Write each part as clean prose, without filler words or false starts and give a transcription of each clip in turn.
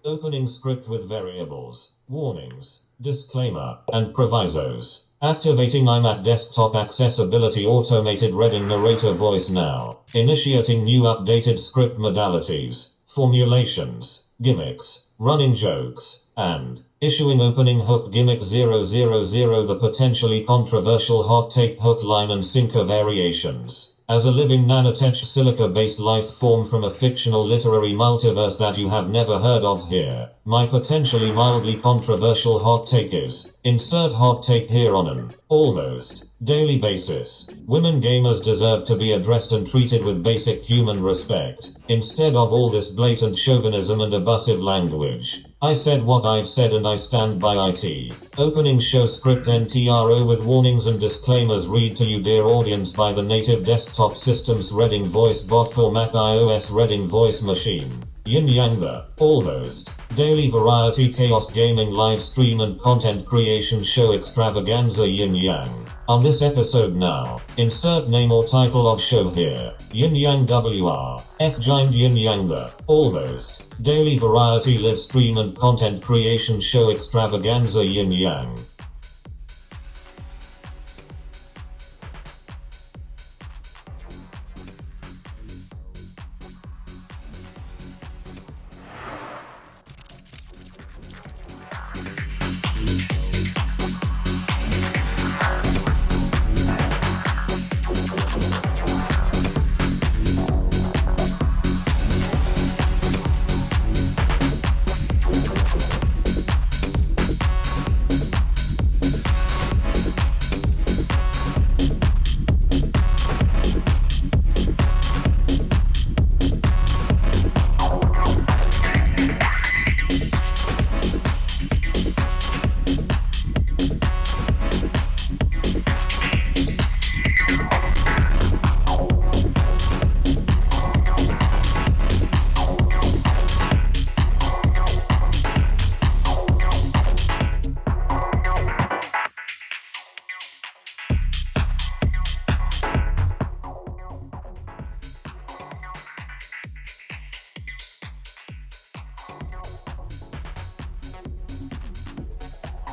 Opening script with variables, warnings, disclaimer, and provisos. Activating iMac desktop accessibility automated reading narrator voice now. Initiating new updated script modalities, formulations, gimmicks, running jokes, and issuing opening hook gimmick 000, the potentially controversial hot take hook line and sinker variations. As a living nanotech silica-based life form from a fictional literary multiverse that you have never heard of here, my potentially mildly controversial hot take is, insert hot take here on an almost daily basis. Women gamers deserve to be addressed and treated with basic human respect, instead of all this blatant chauvinism and abusive language. I said what I've said and I stand by it. Opening show script NTRO with warnings and disclaimers read to you dear audience by the native desktop system's reading voice bot for Mac iOS reading voice machine. Yin Yang the almost daily variety chaos gaming live stream and content creation show Extravaganza Yin Yang. On this episode now, insert name or title of show here. Yin Yang WR. F Giant Yin Yang the almost daily variety live stream and content creation show Extravaganza Yin Yang.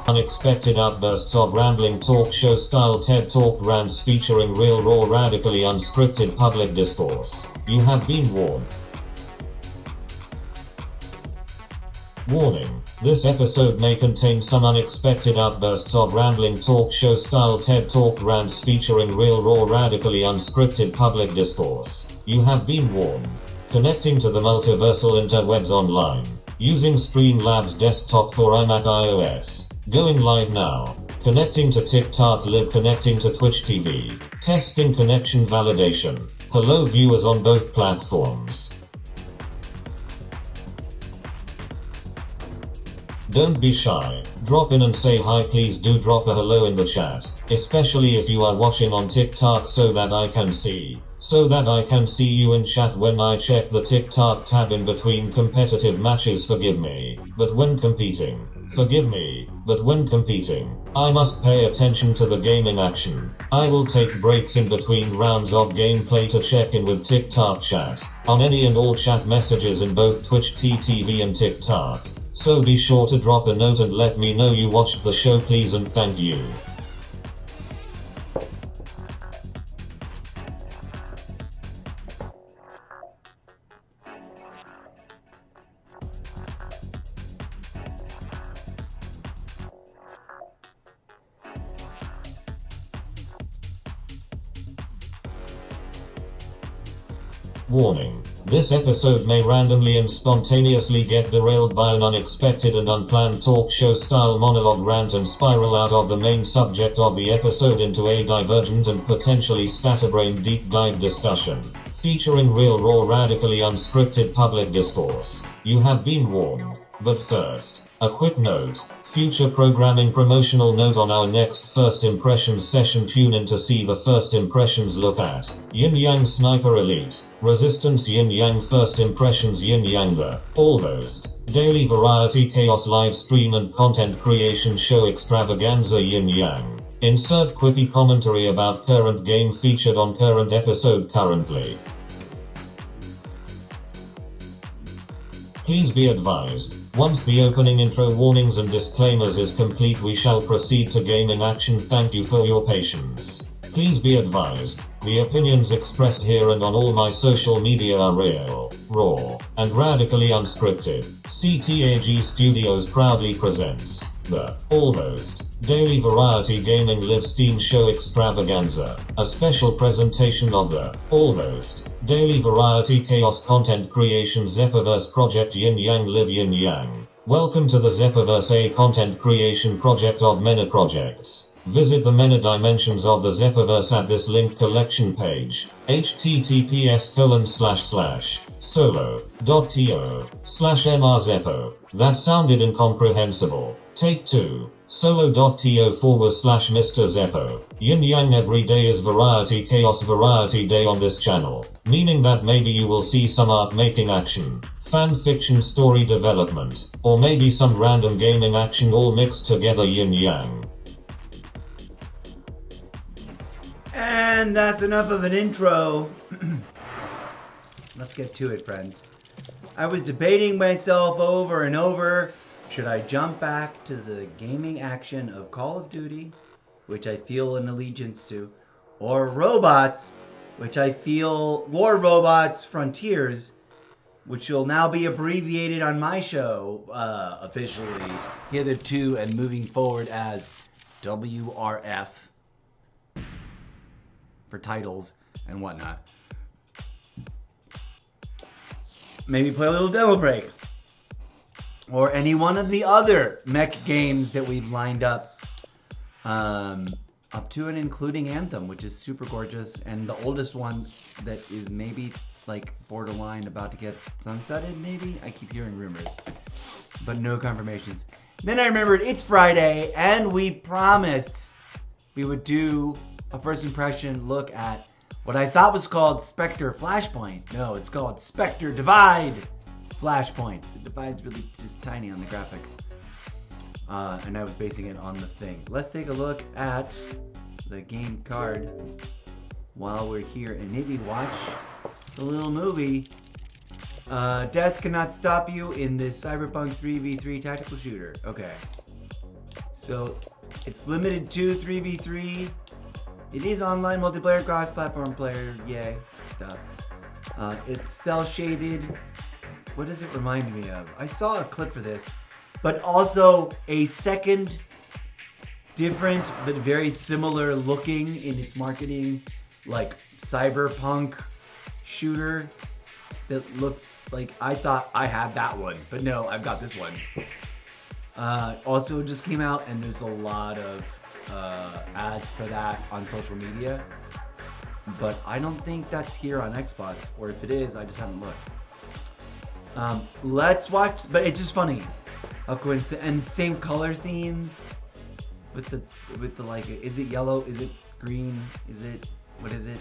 Unexpected outbursts of rambling talk show style TED Talk rants featuring real raw radically unscripted public discourse. You have been warned. Warning. This episode may contain some unexpected outbursts of rambling talk show style TED Talk rants featuring real raw radically unscripted public discourse. You have been warned. Connecting to the multiversal interwebs online. Using Streamlabs desktop for iMac iOS. Going live now. Connecting to TikTok Live. Connecting to Twitch TV. Testing connection validation. Hello viewers on both platforms. Don't be shy. Drop in and say hi. Please do drop a hello in the chat. Especially if you are watching on TikTok so that I can see. So that I can see you in chat when I check the TikTok tab in between competitive matches. Forgive me, but when competing. Forgive me, but when competing, I must pay attention to the gaming action. I will take breaks in between rounds of gameplay to check in with TikTok chat, on any and all chat messages in both Twitch TV and TikTok. So be sure to drop a note and let me know you watched the show please and thank you. Warning. This episode may randomly and spontaneously get derailed by an unexpected and unplanned talk show style monologue rant and spiral out of the main subject of the episode into a divergent and potentially scatterbrained deep dive discussion, featuring real raw radically unscripted public discourse. You have been warned. But first, a quick note. Future programming promotional note on our next First Impressions session. Tune in to see the First Impressions look at Yin Yang Sniper Elite. Resistance Yin Yang First Impressions Yin Yang the almost daily variety chaos live stream and content creation show Extravaganza Yin Yang. Insert quippy commentary about current game featured on current episode currently. Please be advised, Once the opening intro warnings and disclaimers is complete, we shall proceed to gaming action. Thank you for your patience. Please be advised, the opinions expressed here and on all my social media are real, raw, and radically unscripted. CTAG Studios proudly presents the Almost Daily Variety Gaming Live Steam Show Extravaganza, a special presentation of the Almost Daily Variety Chaos Content Creation Zeppoverse Project Yin Yang Live Yin Yang. Welcome to the Zeppoverse, a content creation project of many projects. Visit the many dimensions of the Zeppoverse at this link collection page, https://solo.to/mrzeppo. That sounded incomprehensible. Take 2. Solo.to/Mr. Zeppo. Yin Yang every day is Variety Chaos Variety Day on this channel, meaning that maybe you will see some art making action, fan fiction story development, or maybe some random gaming action all mixed together. Yin Yang. And that's enough of an intro. Let's get to it, friends. I was debating myself over and over. Should I jump back to the gaming action of Call of Duty, which I feel an allegiance to, or robots, which I feel War Robots Frontiers, which will now be abbreviated on my show officially hitherto and moving forward as WRF for titles and whatnot. Maybe play a little demo break. Or any one of the other mech games that we've lined up to and including Anthem, which is super gorgeous, and the oldest one that is maybe like borderline about to get sunsetted, maybe? I keep hearing rumors, but no confirmations. Then I remembered it's Friday, and we promised we would do a first impression look at what I thought was called Spectre FlashPoint. No, it's called Spectre Divide FlashPoint. The divide's really just tiny on the graphic. And I was basing it on the thing. Let's take a look at the game card while we're here and maybe watch the little movie. Death cannot stop you in this Cyberpunk 3v3 tactical shooter. Okay. So it's limited to 3v3. It is online multiplayer, cross-platform player, yay, stuff. It's cel-shaded. What does it remind me of? I saw a clip for this, but also a second different but very similar looking in its marketing, like cyberpunk shooter that looks like, I thought I had that one, but no, I've got this one. Also just came out, and there's a lot of ads for that on social media, but I don't think that's here on Xbox, or if it is, I just haven't looked. Let's watch, but it's just funny how coincident, and same color themes with the like, is it yellow, is it green, is it, what is it,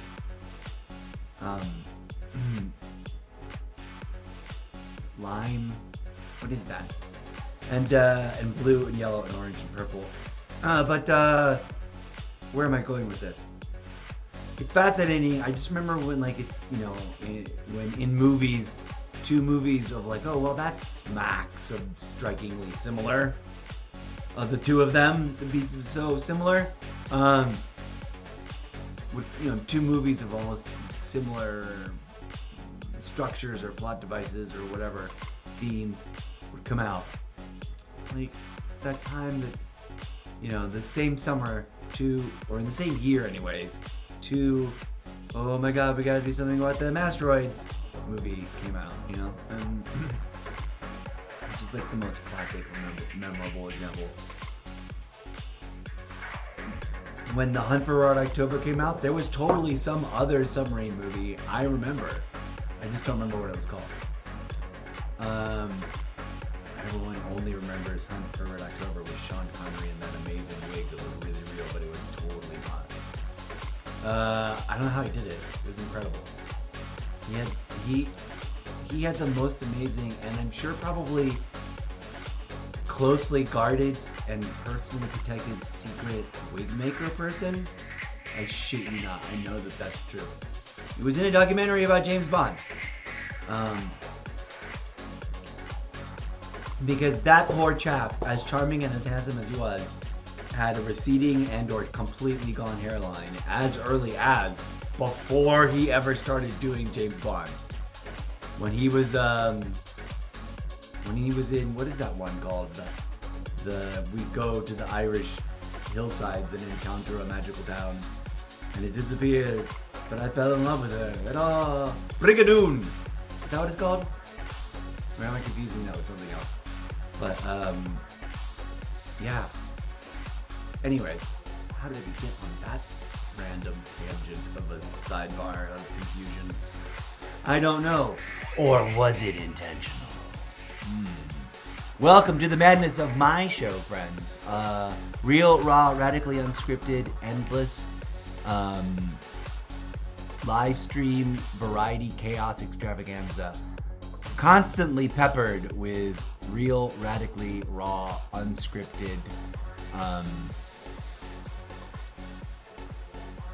lime, what is that, and blue and yellow and orange and purple. But where am I going with this? It's fascinating. I just remember when, like, it's, you know, when in movies, two movies of like, oh, well, that's smacks of strikingly similar. The two of them to be so similar. With, you know, two movies of almost similar structures or plot devices or whatever themes would come out. Like that time that, you know, the same summer, or in the same year anyways, oh my god, we gotta do something about the asteroids movie came out, you know, and which is like the most classic, memorable example. When The Hunt for Red October came out, there was totally some other submarine movie I remember. I just don't remember what it was called. Everyone only remembers Hunt for Red October with Sean Connery in that amazing wig that looked really real, but it was totally not. I don't know how he did it. It was incredible. He had the most amazing, and I'm sure probably closely guarded and personally protected secret wig maker person. I shit you not. I know that that's true. It was in a documentary about James Bond. Because that poor chap, as charming and as handsome as he was, had a receding and or completely gone hairline as early as before he ever started doing James Bond. When he was in, what is that one called? We go to the Irish hillsides and encounter a magical town, and it disappears. But I fell in love with her. Ta-da! Brigadoon! Is that what it's called? Or am I confusing that with something else? But, yeah. Anyways, how did we get on that random tangent of a sidebar of confusion? I don't know. Or was it intentional? Welcome to the madness of my show, friends. Real, raw, radically unscripted, endless, live stream, variety, chaos, extravaganza. Constantly peppered with real, radically raw, unscripted,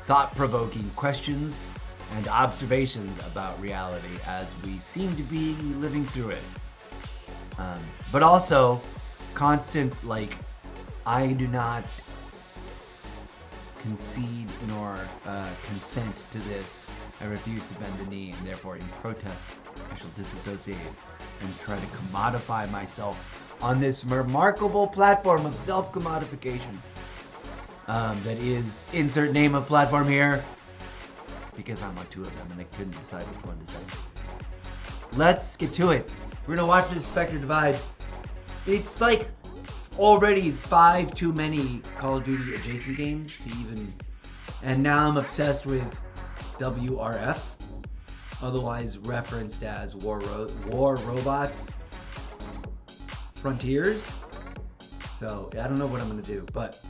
thought-provoking questions and observations about reality as we seem to be living through it. But also constant, like, I do not concede nor consent to this. I refuse to bend the knee, and therefore in protest I shall disassociate and try to commodify myself on this remarkable platform of self-commodification that is insert name of platform here, because I'm on two of them and I couldn't decide which one to say. Let's get to it. We're gonna watch this Spectre divide. It's like already 5 too many Call of Duty adjacent games to even, and now I'm obsessed with WRF, otherwise referenced as War Robots Frontiers. So I don't know what I'm gonna do, but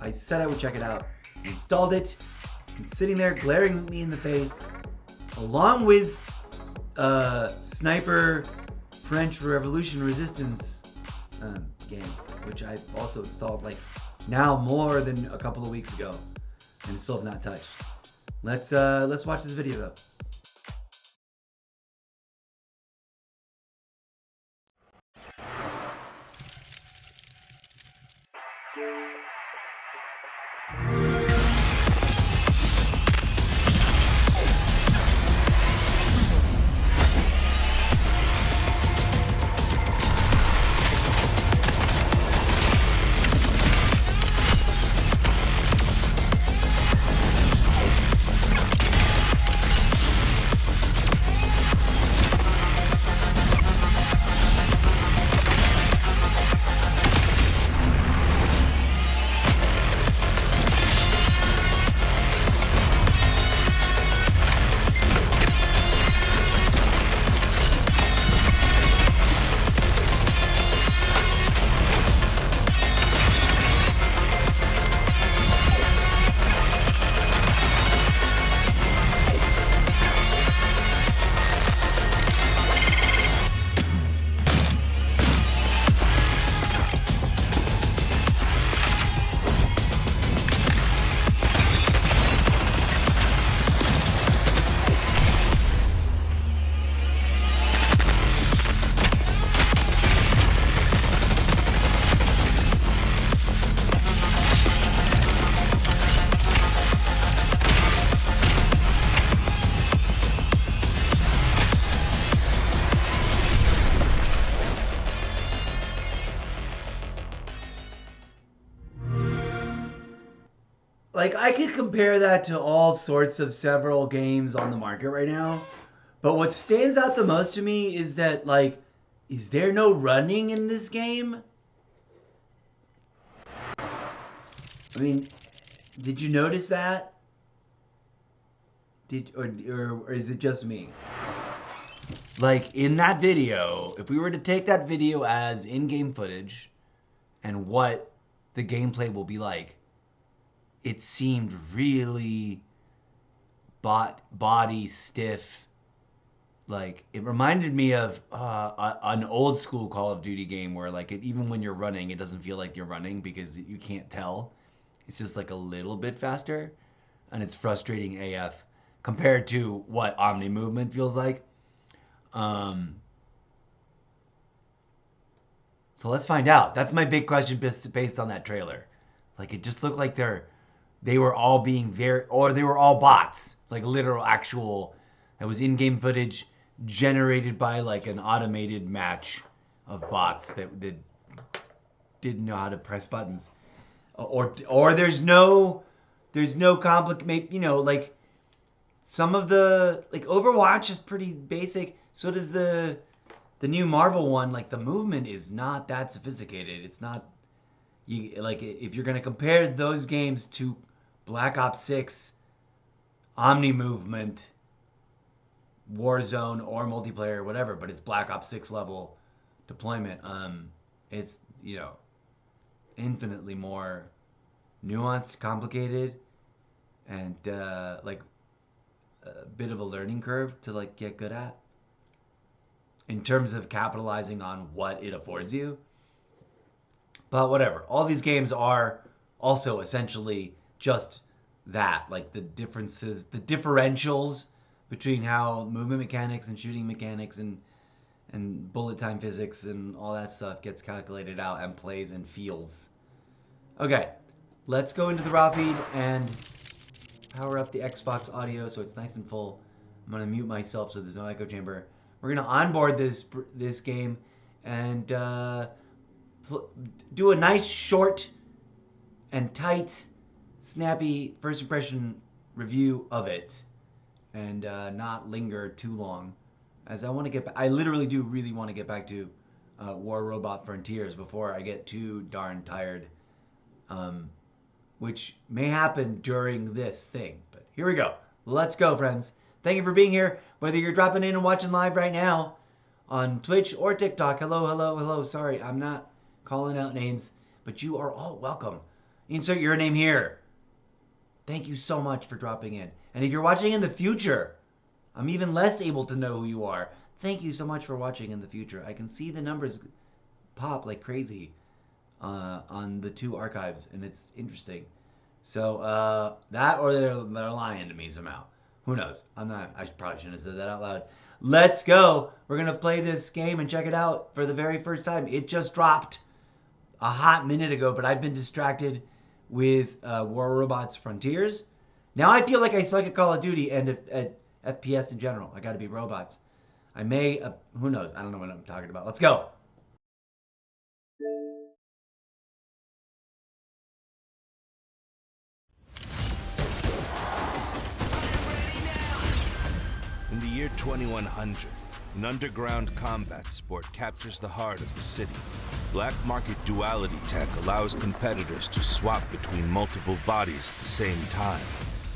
I said I would check it out. I installed it. It's been sitting there glaring at me in the face, along with Sniper French Revolution Resistance game, which I've also installed like now more than a couple of weeks ago, and still have not touched. Let's watch this video though. Like, I could compare that to all sorts of several games on the market right now. But what stands out the most to me is that, like, is there no running in this game? I mean, did you notice that? Or is it just me? Like, in that video, if we were to take that video as in-game footage and what the gameplay will be like, it seemed really body stiff. Like, it reminded me of an old school Call of Duty game where, like, even when you're running, it doesn't feel like you're running because you can't tell. It's just like a little bit faster, and it's frustrating AF compared to what Omni Movement feels like. So let's find out. That's my big question based on that trailer. Like, it just looked like they were all being or they were all bots, like literal actual. It was in-game footage generated by like an automated match of bots that didn't know how to press buttons, or there's no complicate. Like some of the like Overwatch is pretty basic. So does the new Marvel one. Like the movement is not that sophisticated. It's not like if you're gonna compare those games to Black Ops 6, Omni movement, Warzone, or multiplayer, whatever, but it's Black Ops 6 level deployment. It's infinitely more nuanced, complicated, and like a bit of a learning curve to like get good at in terms of capitalizing on what it affords you. But whatever, all these games are also essentially just that, like the differences, the differentials between how movement mechanics and shooting mechanics and bullet time physics and all that stuff gets calculated out and plays and feels. Okay, let's go into the raw feed and power up the Xbox audio so it's nice and full. I'm gonna mute myself so there's no echo chamber. We're gonna onboard this game and do a nice short and tight, snappy first impression review of it, and not linger too long, as I want to get back. I literally do really want to get back to War Robot Frontiers before I get too darn tired, which may happen during this thing. But here we go. Let's go, friends. Thank you for being here, whether you're dropping in and watching live right now on Twitch or TikTok. Hello, hello, hello. Sorry, I'm not calling out names, but you are all welcome. Insert your name here. Thank you so much for dropping in. And if you're watching in the future, I'm even less able to know who you are. Thank you so much for watching in the future. I can see the numbers pop like crazy on the two archives, and it's interesting. So that, or they're lying to me somehow. Who knows? I probably shouldn't have said that out loud. Let's go. We're going to play this game and check it out for the very first time. It just dropped a hot minute ago, but I've been distracted with War Robots Frontiers. Now I feel like I suck at Call of Duty and at FPS in general. I got to be robots. I may, who knows? I don't know what I'm talking about. Let's go. In the year 2100, an underground combat sport captures the heart of the city. Black market duality tech allows competitors to swap between multiple bodies at the same time.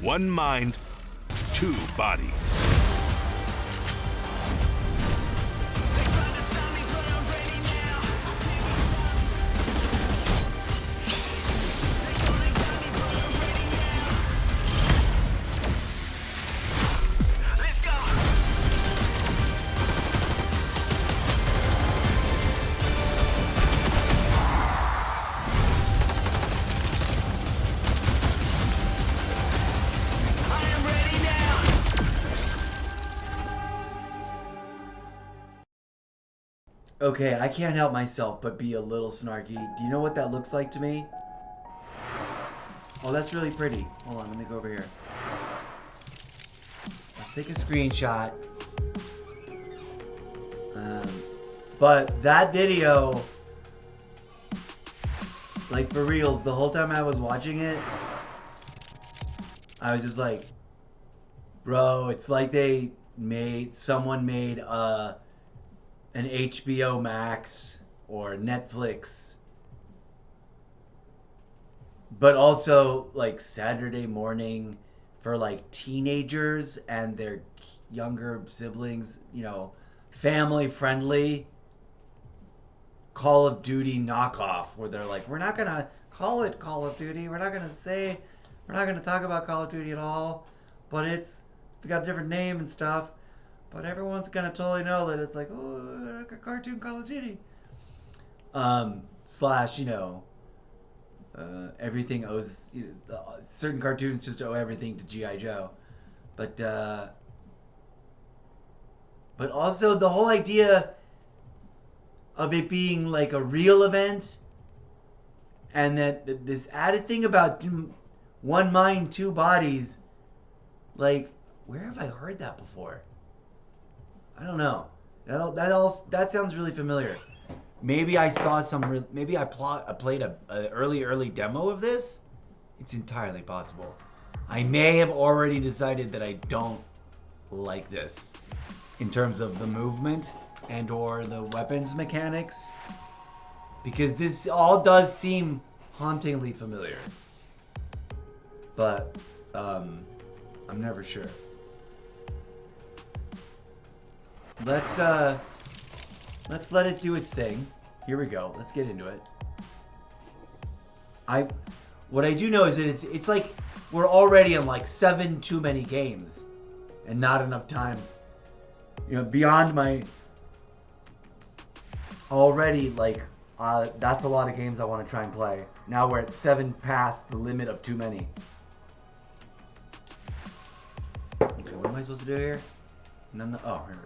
One mind, two bodies. Okay, I can't help myself but be a little snarky. Do you know what that looks like to me? Oh, that's really pretty. Hold on, let me go over here. Let's take a screenshot. But that video, like for reals, the whole time I was watching it, I was just like, bro, it's like someone made an HBO Max or Netflix, but also like Saturday morning for like teenagers and their younger siblings, family friendly Call of Duty knockoff, where they're like, we're not gonna call it Call of Duty, we're not gonna talk about Call of Duty at all, but we got a different name and stuff. But everyone's gonna totally know that it's like, oh, like a cartoon Call of Duty. Slash, everything owes, certain cartoons just owe everything to G.I. Joe. But also the whole idea of it being like a real event, and that this added thing about one mind, two bodies. Like, where have I heard that before? I don't know. That sounds really familiar. Maybe I saw some. Maybe I played a early demo of this. It's entirely possible. I may have already decided that I don't like this in terms of the movement and or the weapons mechanics, because this all does seem hauntingly familiar. But I'm never sure. Let's let it do its thing. Here we go. Let's get into it. What I do know is that it's like we're already in like 7 too many games and not enough time. You know, beyond my already like that's a lot of games I want to try and play. Now we're at 7 past the limit of too many. Okay, what am I supposed to do here? No. Oh, here.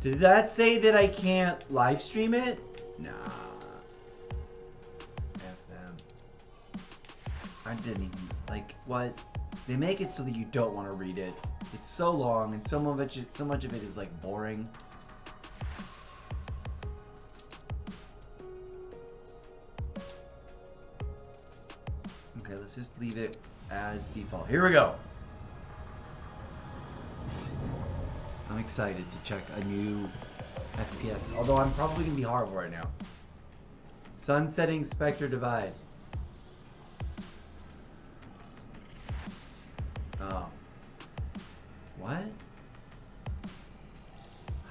Did that say that I can't live stream it? Nah. F them. I didn't even, like, what? They make it so that you don't want to read it. It's so long, and so much of it is, like, boring. Okay, let's just leave it as default. Here we go. I'm excited to check a new FPS, although I'm probably going to be horrible right now. Sunsetting Spectre Divide. Oh. What?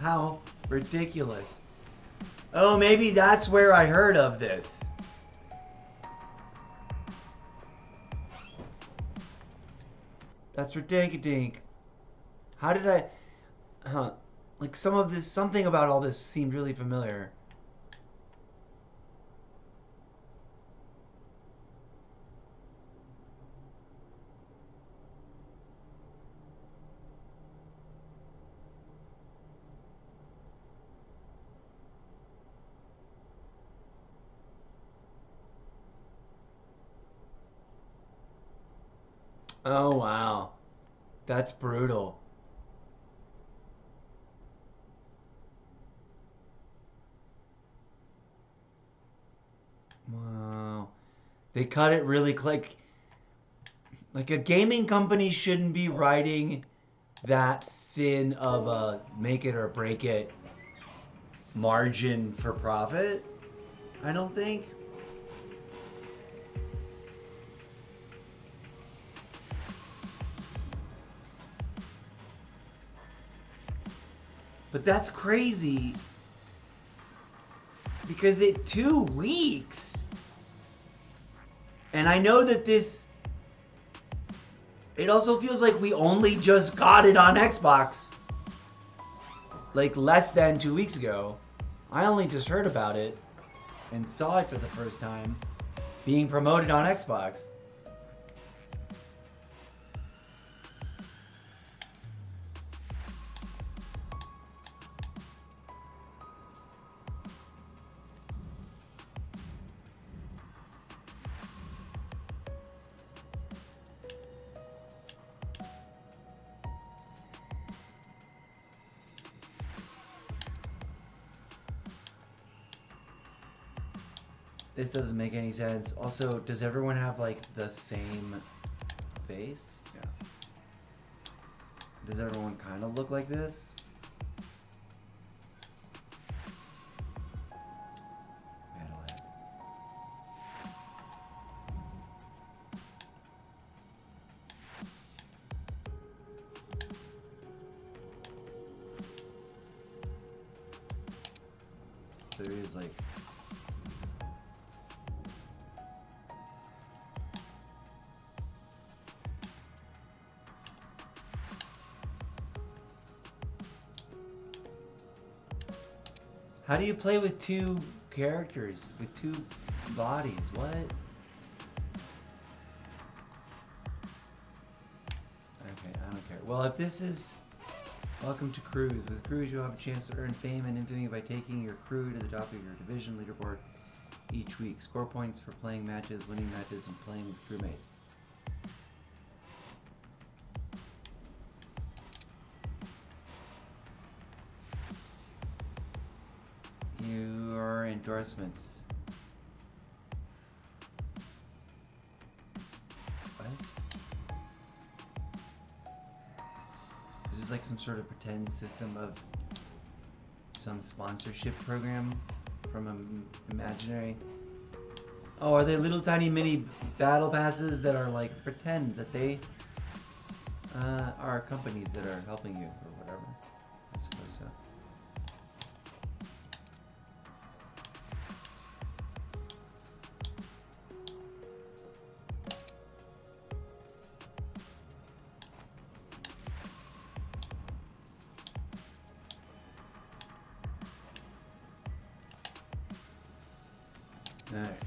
How ridiculous. Oh, maybe that's where I heard of this. That's ridiculous. How did I... Huh. Like something about all this seemed really familiar. Oh, wow. That's brutal. Wow. They cut it really like a gaming company shouldn't be writing that thin of a make it or break it margin for profit. I don't think. But that's crazy. Because 2 weeks. And I know that this... It also feels like we only just got it on Xbox. Like less than 2 weeks ago. I only just heard about it. And saw it for the first time. Being promoted on Xbox. This doesn't make any sense. Also, does everyone have like the same face? Yeah. Does everyone kind of look like this? Metalhead. There is like... How do you play with 2 characters with 2 bodies. What? Okay, I don't care. Well, if this is welcome to Cruise. With Cruise, you'll have a chance to earn fame and infamy by taking your crew to the top of your division leaderboard each week. Score points for playing matches, winning matches, and playing with crewmates. Your endorsements. What? Is this like some sort of pretend system of some sponsorship program from an imaginary? Oh, are they little tiny mini battle passes that are like pretend that they are companies that are helping you or whatever? I suppose so.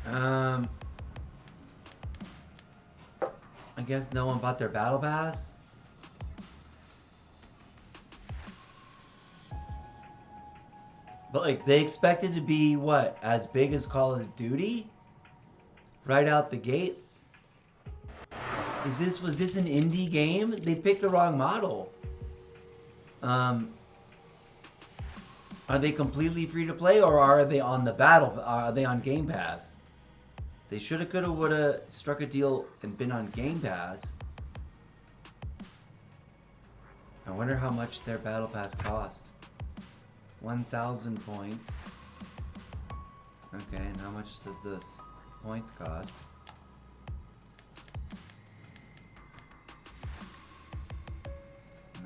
Alright, I guess no one bought their battle pass. But like, they expected to be, what, as big as Call of Duty? Right out the gate? Was this an indie game? They picked the wrong model. Are they completely free to play, or are they on the are they on Game Pass? They shoulda, coulda, woulda struck a deal and been on Game Pass. I wonder how much their battle pass cost. 1,000 points. Okay, and how much does this points cost?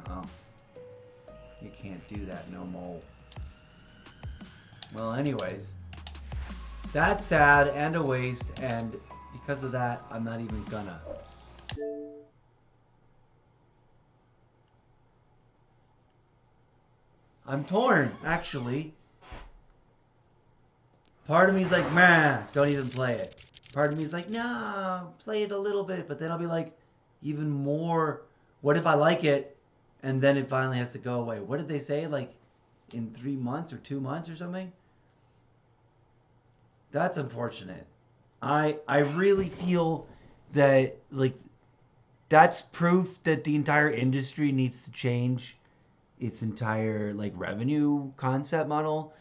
No. You can't do that no more. Well, anyways, that's sad and a waste, and because of that, I'm not even gonna. I'm torn, actually. Part of me is like, meh, don't even play it. Part of me is like, no, play it a little bit, but then I'll be like, even more, what if I like it, and then it finally has to go away? What did they say, like, in 3 months or 2 months or something? That's unfortunate. I really feel that, like, that's proof that the entire industry needs to change its entire, like, revenue concept model.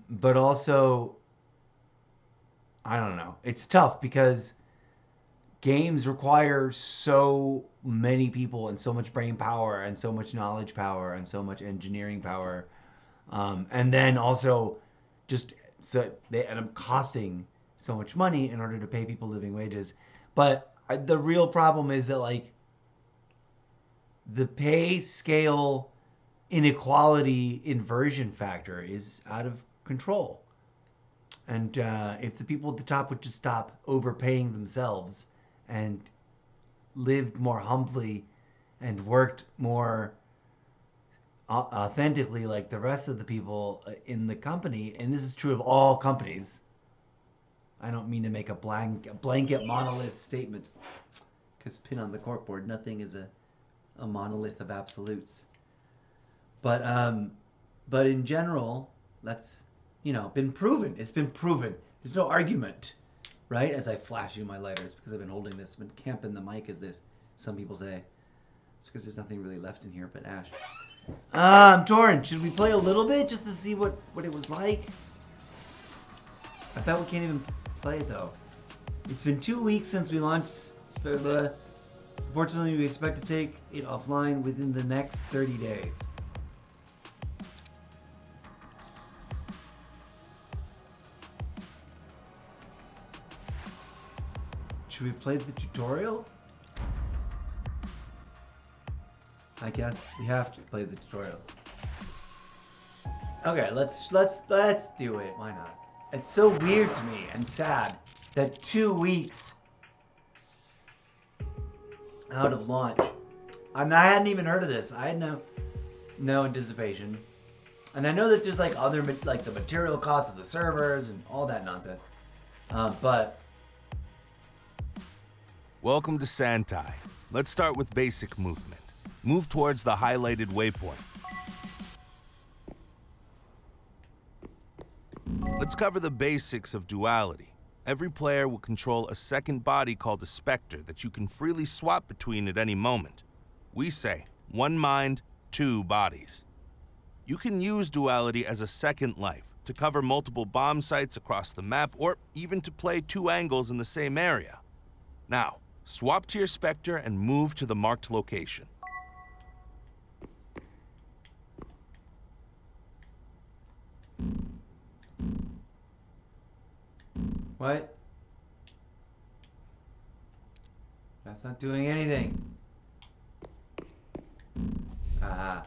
But also, I don't know. It's tough because games require so many people and so much brain power and so much knowledge power and so much engineering power. And then also just so they end up costing so much money in order to pay people living wages. But the real problem is that, like, the pay scale inequality inversion factor is out of control. And if the people at the top would just stop overpaying themselves and lived more humbly and worked more authentically like the rest of the people in the company, and this is true of all companies. I don't mean to make a blanket monolith statement, because pin on the corkboard, nothing is a monolith of absolutes. But in general, that's, you know, been proven. It's been proven. There's no argument, right? As I flash you my lighters, because I've been holding this, been camping the mic as this, some people say. It's because there's nothing really left in here but ash. I'm torn. Should we play a little bit just to see what it was like? I bet we can't even play though. It's been 2 weeks since we launched Spectre. Unfortunately, we expect to take it offline within the next 30 days. Should we play the tutorial? I guess we have to play the tutorial. Okay, let's do it. Why not? It's so weird to me and sad that 2 weeks out of launch. I hadn't even heard of this. I had no anticipation. And I know that there's like other, like the material costs of the servers and all that nonsense. But Welcome to Santai. Let's start with basic movement. Move towards the highlighted waypoint. Let's cover the basics of duality. Every player will control a second body called a Spectre that you can freely swap between at any moment. We say, one mind, two bodies. You can use duality as a second life, to cover multiple bomb sites across the map, or even to play two angles in the same area. Now, swap to your Spectre and move to the marked location. what? That's not doing anything. Aha.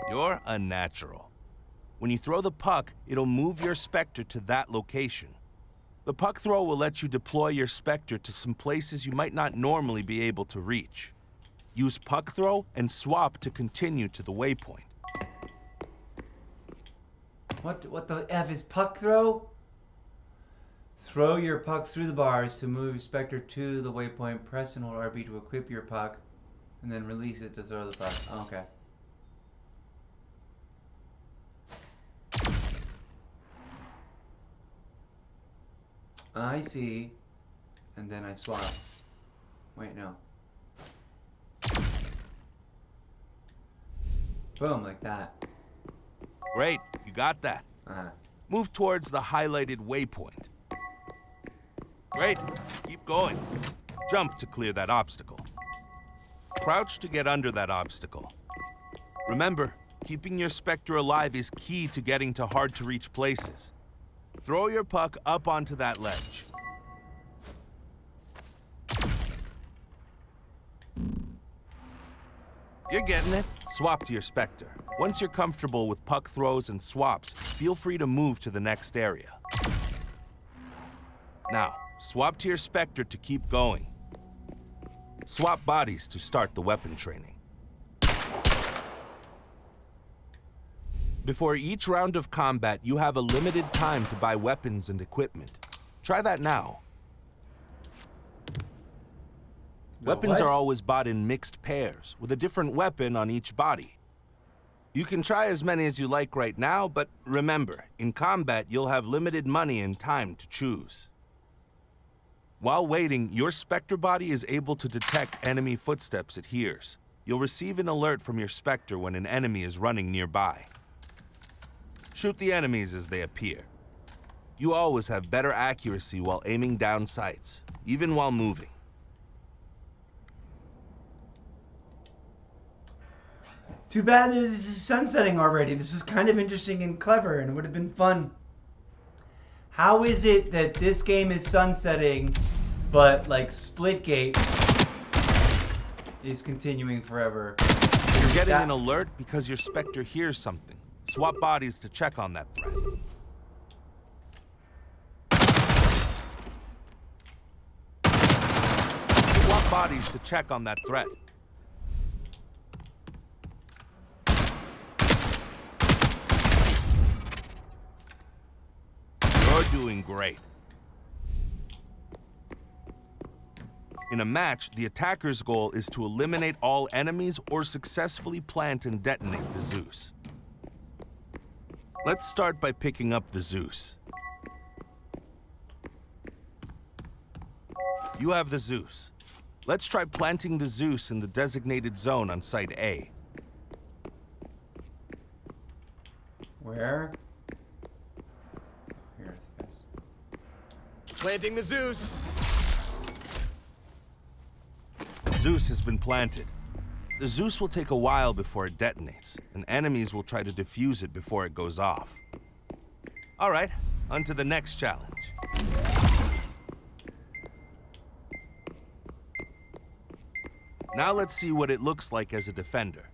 You're unnatural. When you throw the puck, it'll move your Spectre to that location. The puck throw will let you deploy your Spectre to some places you might not normally be able to reach. Use puck throw and swap to continue to the waypoint. What the F is puck throw? Throw your puck through the bars to move Spectre to the waypoint. Press and hold RB to equip your puck, and then release it to throw the puck. Oh, okay. I see. And then I swap. Wait, no. Boom, like that. Great, you got that. Uh-huh. Move towards the highlighted waypoint. Great, keep going. Jump to clear that obstacle. Crouch to get under that obstacle. Remember, keeping your Spectre alive is key to getting to hard-to-reach places. Throw your puck up onto that ledge. You're getting it. Swap to your Spectre. Once you're comfortable with puck throws and swaps, feel free to move to the next area. Now, swap to your Spectre to keep going. Swap bodies to start the weapon training. Before each round of combat, you have a limited time to buy weapons and equipment. Try that now. Weapons are always bought in mixed pairs, with a different weapon on each body. You can try as many as you like right now, but remember, in combat, you'll have limited money and time to choose. While waiting, your Spectre body is able to detect enemy footsteps it hears. You'll receive an alert from your Spectre when an enemy is running nearby. Shoot the enemies as they appear. You always have better accuracy while aiming down sights, even while moving. Too bad this is sunsetting already. This is kind of interesting and clever, and it would have been fun. How is it that this game is sunsetting, but like Splitgate is continuing forever? You're getting an alert because your Spectre hears something. Swap bodies to check on that threat. Swap bodies to check on that threat. You're doing great. In a match, the attacker's goal is to eliminate all enemies or successfully plant and detonate the Zeus. Let's start by picking up the Zeus. You have the Zeus. Let's try planting the Zeus in the designated zone on Site A. Where? Here, I guess. Planting the Zeus. Zeus has been planted. The Zeus will take a while before it detonates, and enemies will try to defuse it before it goes off. All right, on to the next challenge. Now let's see what it looks like as a defender.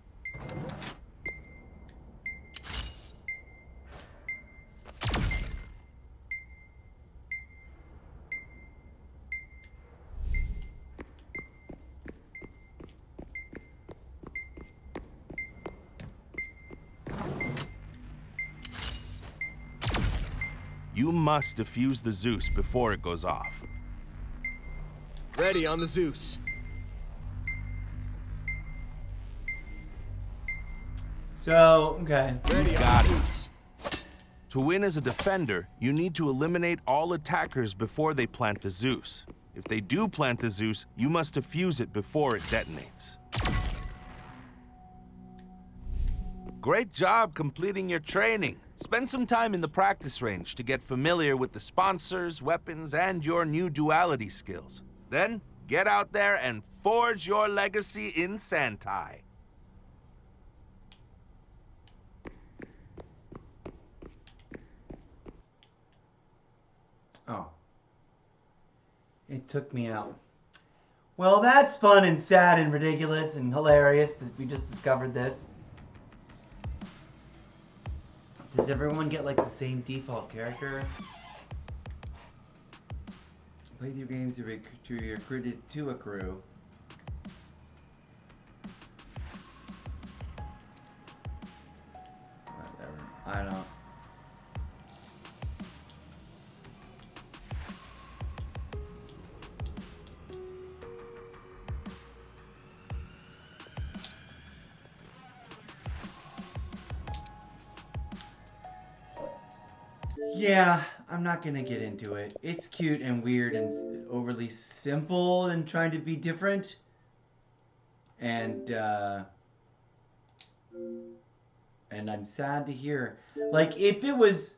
you must defuse the Zeus before it goes off. Ready on the Zeus. So, okay. Ready on Got the it. Zeus. To win as a defender, you need to eliminate all attackers before they plant the Zeus. If they do plant the Zeus, you must defuse it before it detonates. Great job completing your training. Spend some time in the practice range to get familiar with the sponsors, weapons, and your new duality skills. Then, get out there and forge your legacy in Santai. Oh. It took me out. Well, that's fun and sad and ridiculous and hilarious that we just discovered this. Does everyone get like the same default character? Play through games to be recruited to a crew. Whatever. I don't. Yeah, I'm not gonna get into it. It's cute and weird and overly simple and trying to be different. And I'm sad to hear. Like, if it was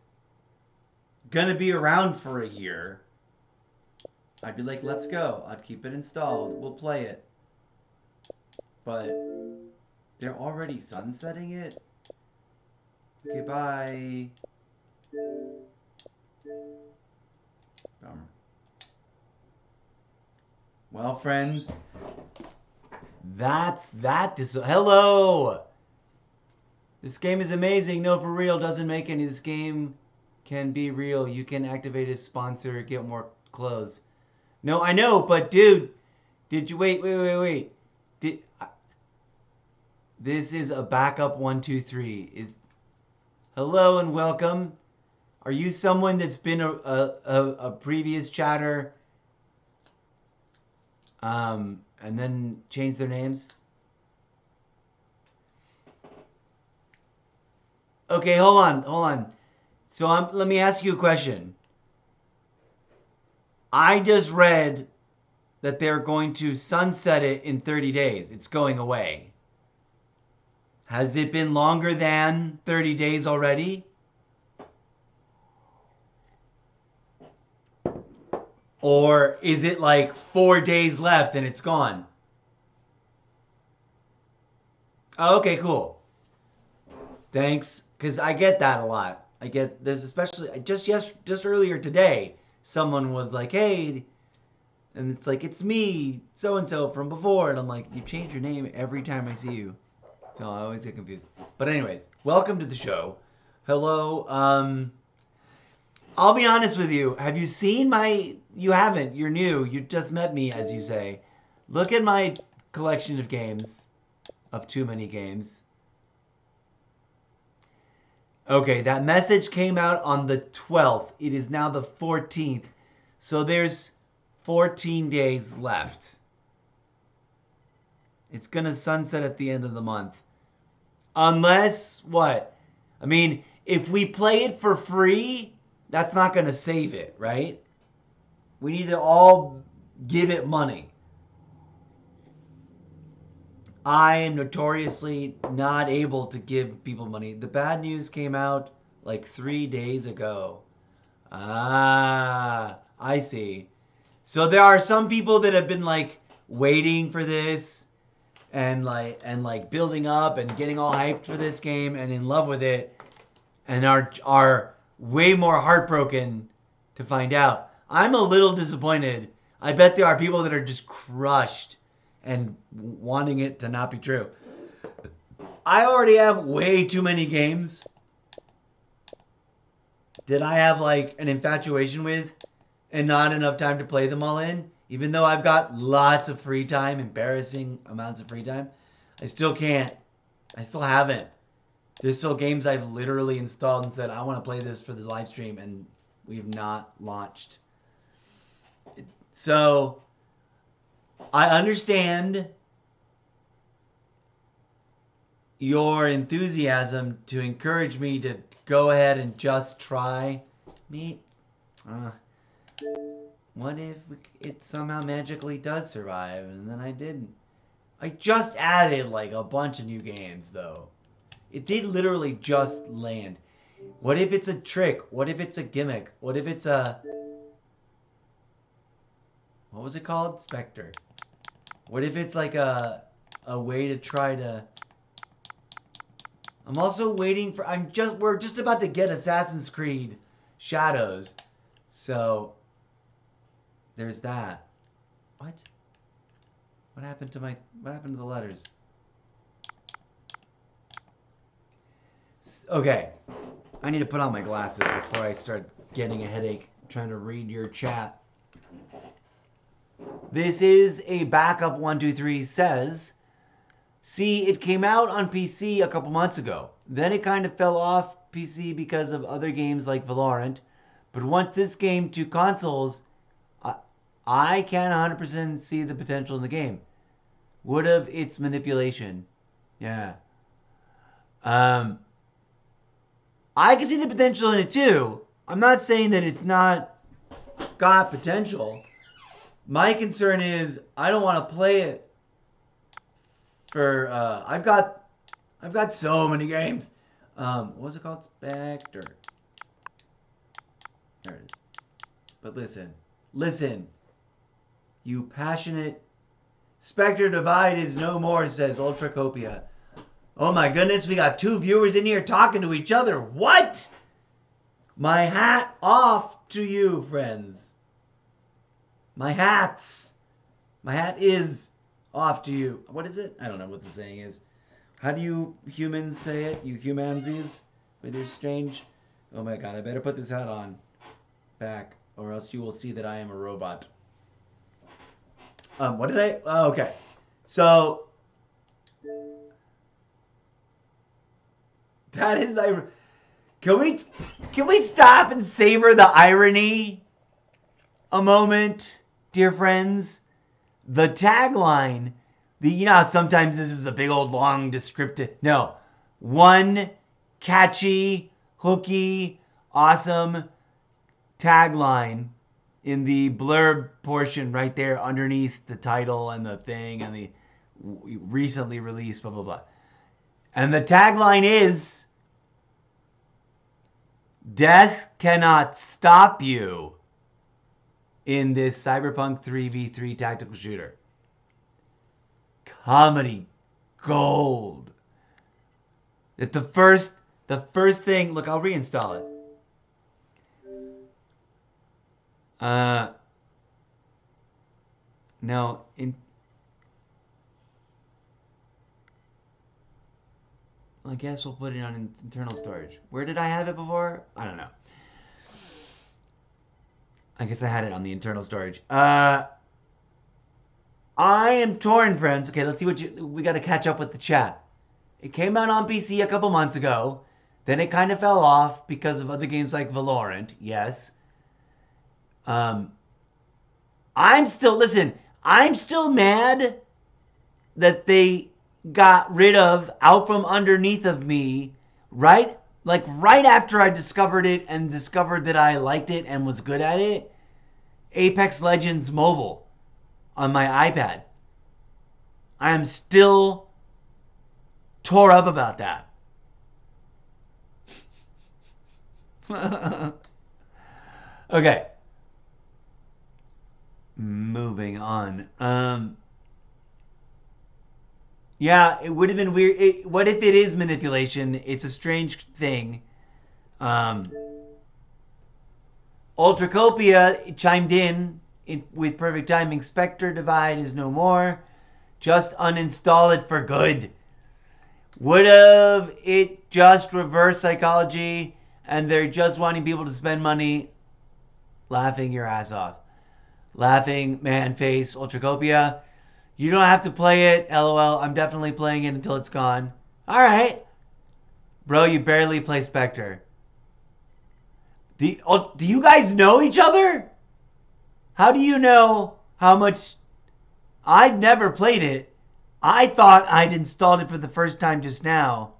gonna be around for a year, I'd be like, let's go. I'd keep it installed. We'll play it. But they're already sunsetting it? Okay, bye. Bummer. Well, friends, that's that. Hello! This game is amazing. No, for real, doesn't make any. This game can be real. You can activate a sponsor, get more clothes. No, I know, but dude, did you wait? This is a backup 123. Hello and welcome. Are you someone that's been a previous chatter and then changed their names? Okay, hold on. So let me ask you a question. I just read that they're going to sunset it in 30 days. It's going away. Has it been longer than 30 days already? Or is it like 4 days left and it's gone? Oh, okay, cool. Thanks, because I get that a lot. I get this, especially just earlier today. Someone was like, "Hey," and it's like, "It's me, so and so from before," and I'm like, "You change your name every time I see you," so I always get confused. But anyways, welcome to the show. Hello. I'll be honest with you. Have you seen my... You haven't. You're new. You just met me, as you say. Look at my collection of games. Of too many games. Okay, that message came out on the 12th. It is now the 14th. So there's 14 days left. It's going to sunset at the end of the month. Unless, what? I mean, if we play it for free... That's not going to save it, right? We need to all give it money. I am notoriously not able to give people money. The bad news came out like 3 days ago. Ah, I see. So there are some people that have been like waiting for this and like building up and getting all hyped for this game and in love with it and are way more heartbroken to find out. I'm a little disappointed. I bet there are people that are just crushed and wanting it to not be true. I already have way too many games that I have like an infatuation with and not enough time to play them all in. Even though I've got lots of free time, embarrassing amounts of free time, I still can't. I still haven't. There's still games I've literally installed and said, I want to play this for the live stream, and We have not launched. So, I understand your enthusiasm to encourage me to go ahead and just try. What if it somehow magically does survive and then I didn't? I just added like a bunch of new games though. It did literally just land. What if it's a trick? What if it's a gimmick? What if it's a... What was it called? Spectre. What if it's like a way to try to... I'm also waiting for... We're just about to get Assassin's Creed Shadows. So... There's that. What? What happened to the letters? Okay. I need to put on my glasses before I start getting a headache trying to read your chat. This is a backup 123 says, see, it came out on PC a couple months ago. Then it kind of fell off PC because of other games like Valorant. But once this came to consoles, I can 100% see the potential in the game. Would have its manipulation. Yeah. I can see the potential in it too. I'm not saying that it's not got potential. My concern is I don't want to play it for I've got so many games. What was it called? Spectre. There it is. But listen. You passionate... Spectre Divide is no more, says Ultracopia. Oh my goodness, we got 2 viewers in here talking to each other. What? My hat off to you, friends. My hat is off to you. What is it? I don't know what the saying is. How do you humans say it? You humansies? With your strange... Oh my god, I better put this hat on. Back. Or else you will see that I am a robot. What did I... Oh, okay. So... That is... Can we stop and savor the irony a moment, dear friends? The tagline... You know how sometimes this is a big old long descriptive... No. One catchy, hooky, awesome tagline in the blurb portion right there underneath the title and the thing and the recently released blah, blah, blah. And the tagline is, death cannot stop you in this Cyberpunk 3v3 tactical shooter. Comedy gold. That the first thing, look, I'll reinstall it. No, I guess we'll put it on internal storage. Where did I have it before? I don't know. I guess I had it on the internal storage. I am torn, friends. Okay, let's see we got to catch up with the chat. It came out on PC a couple months ago. Then it kind of fell off because of other games like Valorant. Yes. I'm still mad that they got rid of out from underneath of me right after I discovered it and discovered that I liked it and was good at it. Apex Legends Mobile on my iPad. I am still tore up about that. Okay. Moving on. Yeah, it would have been weird. What if it is manipulation? It's a strange thing. Ultracopia chimed in with perfect timing. Spectre Divide is no more. Just uninstall it for good. Would have it just reverse psychology and they're just wanting people to spend money? Laughing your ass off. Laughing man face Ultracopia. You don't have to play it. LOL. I'm definitely playing it until it's gone. Alright. Bro, you barely play Spectre. Do you guys know each other? How do you know how much? I've never played it. I thought I'd installed it for the first time just now.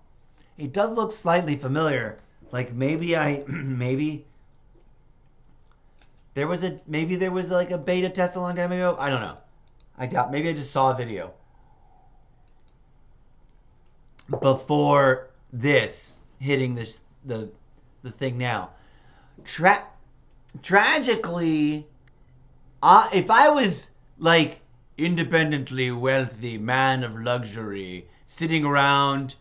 It does look slightly familiar. Like maybe there was like a beta test a long time ago. I don't know. I doubt. Maybe I just saw a video before this hitting the thing now. Tragically, if I was like independently wealthy man of luxury sitting around,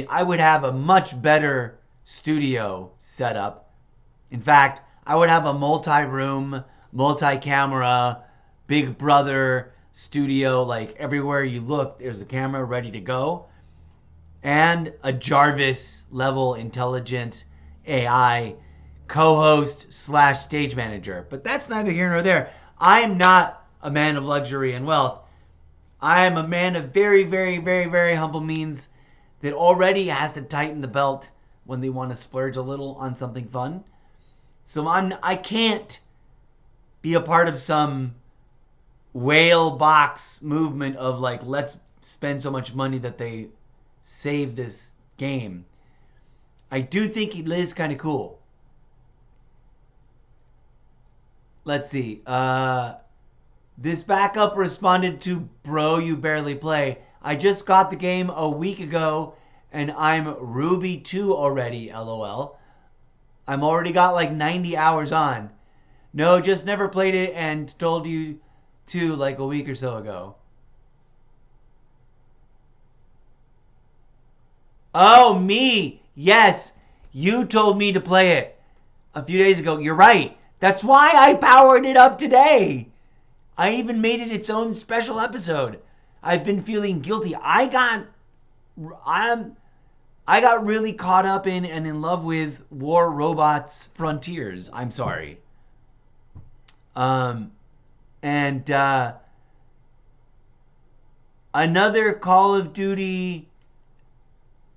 I would have a much better studio setup. In fact, I would have a multi-room, multi-camera, Big Brother studio. Like everywhere you look, there's a camera ready to go. And a Jarvis level intelligent AI co-host / stage manager. But that's neither here nor there. I am not a man of luxury and wealth. I am a man of very, very, very, very humble means that already has to tighten the belt when they want to splurge a little on something fun. So I can't be a part of some whale box movement of like, let's spend so much money that they save this game. I do think it is kind of cool. Let's see. This backup responded to bro, you barely play. I just got the game a week ago and I'm Ruby 2 already, lol. I'm already got like 90 hours on. No, just never played it and told you to like a week or so ago. Oh, me. Yes, you told me to play it a few days ago. You're right. That's why I powered it up today. I even made it its own special episode. I've been feeling guilty. I got really caught up in and in love with War Robots Frontiers. I'm sorry. Another Call of Duty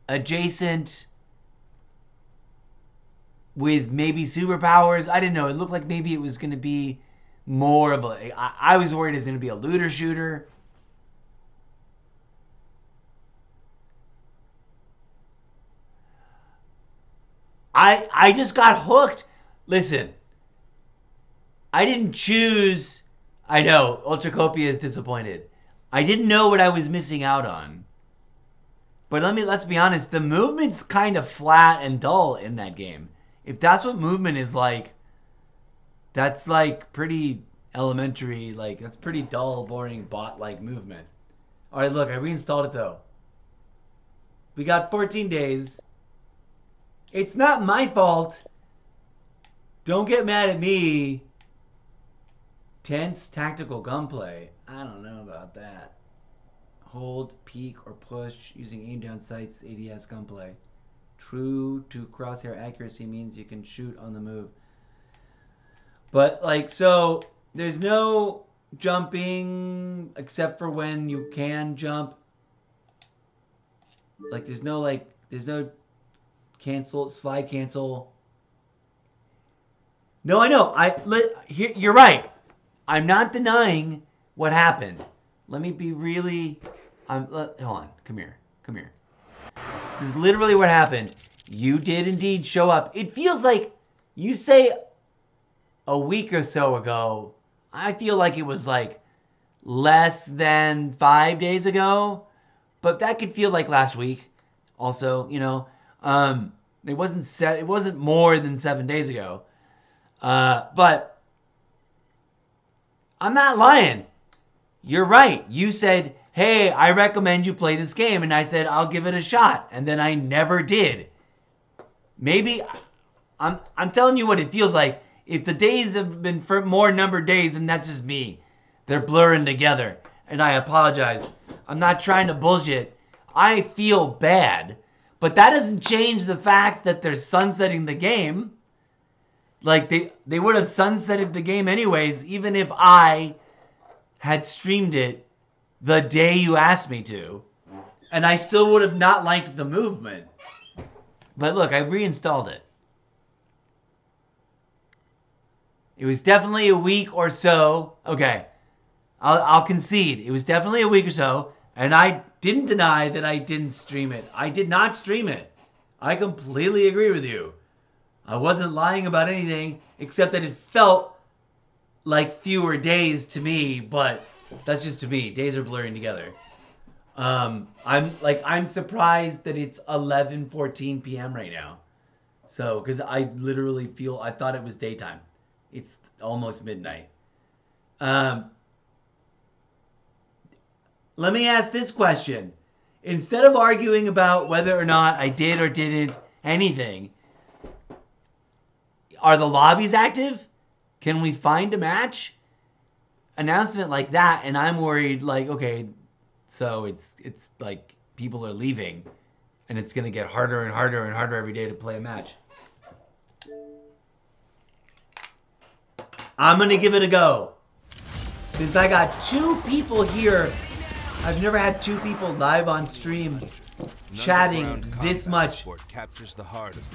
adjacent with maybe superpowers. I didn't know. It looked like maybe it was going to be more of a... I was worried it was going to be a looter shooter. I just got hooked. Listen, I didn't choose... I know, Ultracopia is disappointed. I didn't know what I was missing out on. But let's be honest, the movement's kind of flat and dull in that game. If that's what movement is like, that's like pretty elementary, like that's pretty dull, boring, bot-like movement. All right, look, I reinstalled it though. We got 14 days. It's not my fault. Don't get mad at me. Tense tactical gunplay. I don't know about that. Hold, peek, or push using aim down sights, ADS gunplay. True to crosshair accuracy means you can shoot on the move. But like, so there's no jumping except for when you can jump. Like there's no cancel, slide cancel. No, I know. You're right. I'm not denying what happened. Let me be really... hold on. Come here. This is literally what happened. You did indeed show up. It feels like you say a week or so ago. I feel like it was like less than 5 days ago. But that could feel like last week. Also, you know. It wasn't more than 7 days ago. But I'm not lying. You're right. You said, hey, I recommend you play this game. And I said, I'll give it a shot. And then I never did. Maybe, I'm telling you what it feels like. If the days have been for more numbered days, then that's just me. They're blurring together. And I apologize. I'm not trying to bullshit. I feel bad. But that doesn't change the fact that they're sunsetting the game. Like, they would have sunsetted the game anyways, even if I had streamed it the day you asked me to. And I still would have not liked the movement. But look, I reinstalled it. It was definitely a week or so. Okay, I'll concede. It was definitely a week or so, and I didn't deny that I didn't stream it. I did not stream it. I completely agree with you. I wasn't lying about anything, except that it felt like fewer days to me, but that's just to me. Days are blurring together. I'm surprised that it's 11:14 p.m. right now. So, because I literally I thought it was daytime. It's almost midnight. Let me ask this question. Instead of arguing about whether or not I did or didn't anything, are the lobbies active? Can we find a match? Announcement like that, and I'm worried, like, okay, so it's like people are leaving, and it's going to get harder and harder and harder every day to play a match. I'm going to give it a go. Since I got 2 people here, I've never had 2 people live on stream chatting this much.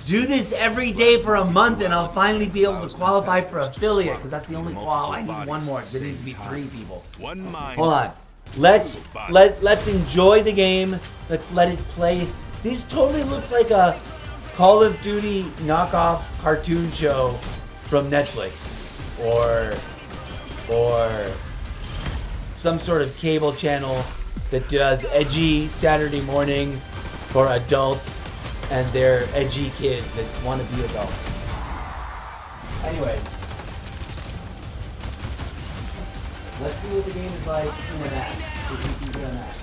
Do this every day for a month and I'll finally be able to qualify for affiliate, because that's the only, well, I need 1 more. There needs to be 3 people. Hold on. Let's enjoy the game. Let's let it play. This totally looks like a Call of Duty knockoff cartoon show from Netflix or some sort of cable channel that does edgy Saturday morning for adults and their edgy kids that want to be adults. Anyway, let's see what the game is like in a match. If we can get a match.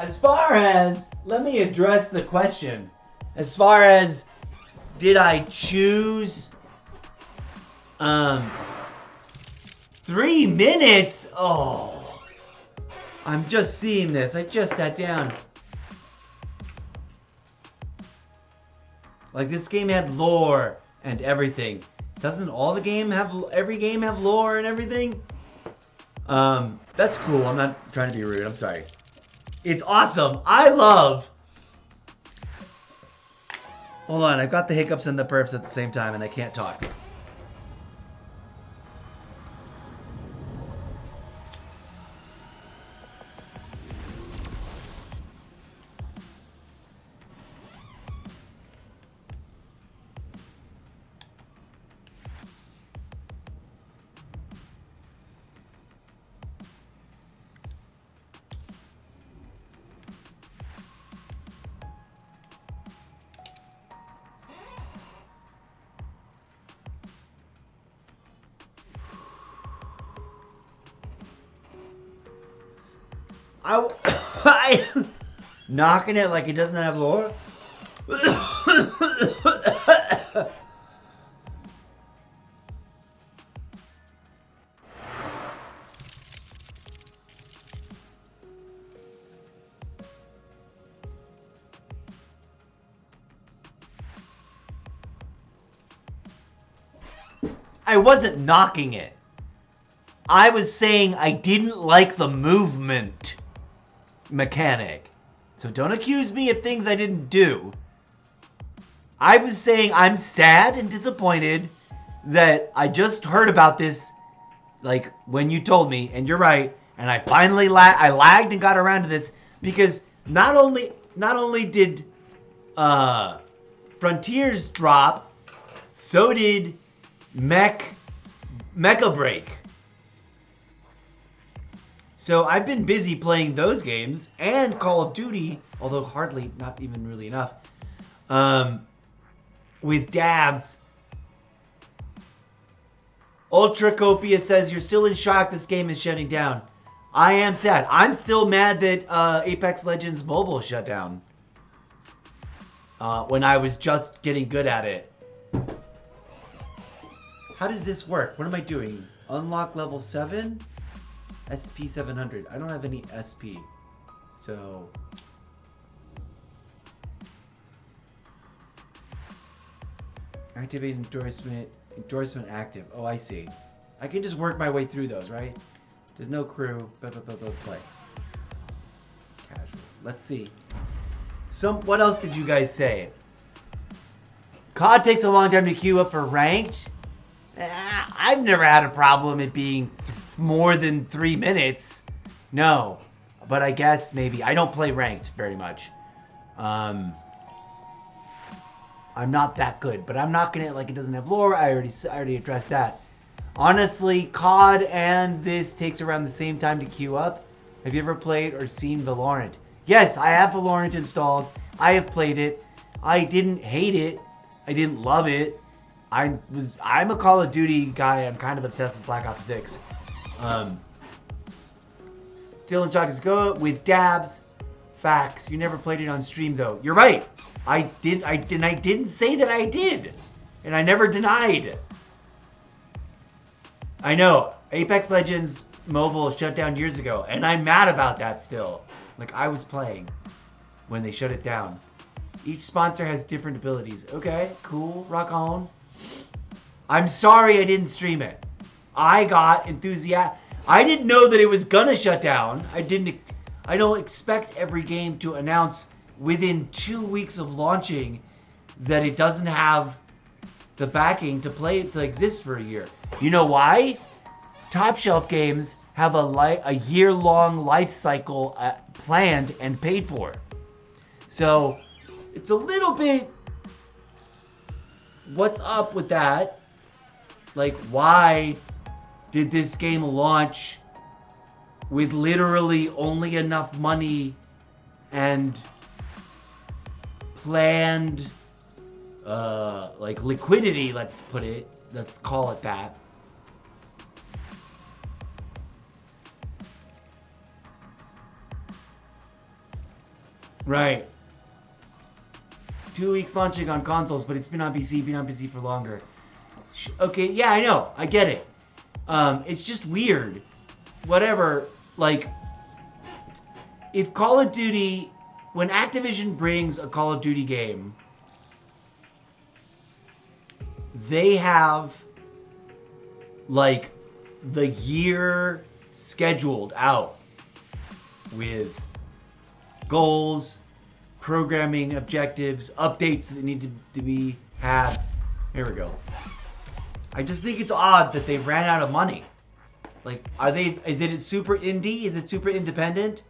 As far as, let me address the question. As far as, did I choose 3 minutes? Oh, I'm just seeing this. I just sat down. Like, this game had lore and everything. Doesn't every game have lore and everything? That's cool. I'm not trying to be rude. I'm sorry. It's awesome. I love... Hold on, I've got the hiccups and the burps at the same time and I can't talk. I knocking it like it doesn't have lore. I wasn't knocking it. I was saying I didn't like the movement mechanic. So don't accuse me of things I didn't do. I was saying I'm sad and disappointed that I just heard about this, like, when you told me, and you're right, and I finally I lagged and got around to this, because not only did Frontiers drop, so did Mecha Break. So I've been busy playing those games and Call of Duty, although hardly, not even really enough, with dabs. Ultra Copia says, you're still in shock this game is shutting down. I am sad. I'm still mad that Apex Legends Mobile shut down when I was just getting good at it. How does this work? What am I doing? Unlock level 7? SP 700. I don't have any SP. So Activate endorsement. Endorsement active. Oh, I see. I can just work my way through those, right? There's no crew. Play. Casual. Let's see. What else did you guys say? COD takes a long time to queue up for ranked. I've never had a problem it being more than 3 minutes. No. But I guess maybe. I don't play ranked very much. I'm not that good. But I'm not gonna, like, it doesn't have lore. I already addressed that. Honestly, COD and this takes around the same time to queue up. Have you ever played or seen Valorant? Yes, I have Valorant installed. I have played it. I didn't hate it. I didn't love it. I'm a Call of Duty guy. I'm kind of obsessed with Black Ops 6. Still in Chalk Go with dabs. Facts. You never played it on stream though. You're right. I didn't say that I did. And I never denied. I know. Apex Legends Mobile shut down years ago. And I'm mad about that still. Like, I was playing when they shut it down. Each sponsor has different abilities. Okay, cool. Rock on. I'm sorry I didn't stream it. I got enthusiastic. I didn't know that it was gonna shut down. I don't expect every game to announce within 2 weeks of launching that it doesn't have the backing to exist for a year. You know why? Top shelf games have a year-long life cycle planned and paid for. So it's a little bit, what's up with that? Like, why did this game launch with literally only enough money and planned like liquidity, let's call it that. Right. 2 weeks launching on consoles, but it's been on PC for longer. Okay, yeah, I know. I get it. It's just weird. Whatever, like, if Call of Duty, when Activision brings a Call of Duty game, they have, like, the year scheduled out with goals, programming objectives, updates that need to be had. Here we go. I just think it's odd that they ran out of money. Like, is it super indie? Is it super independent?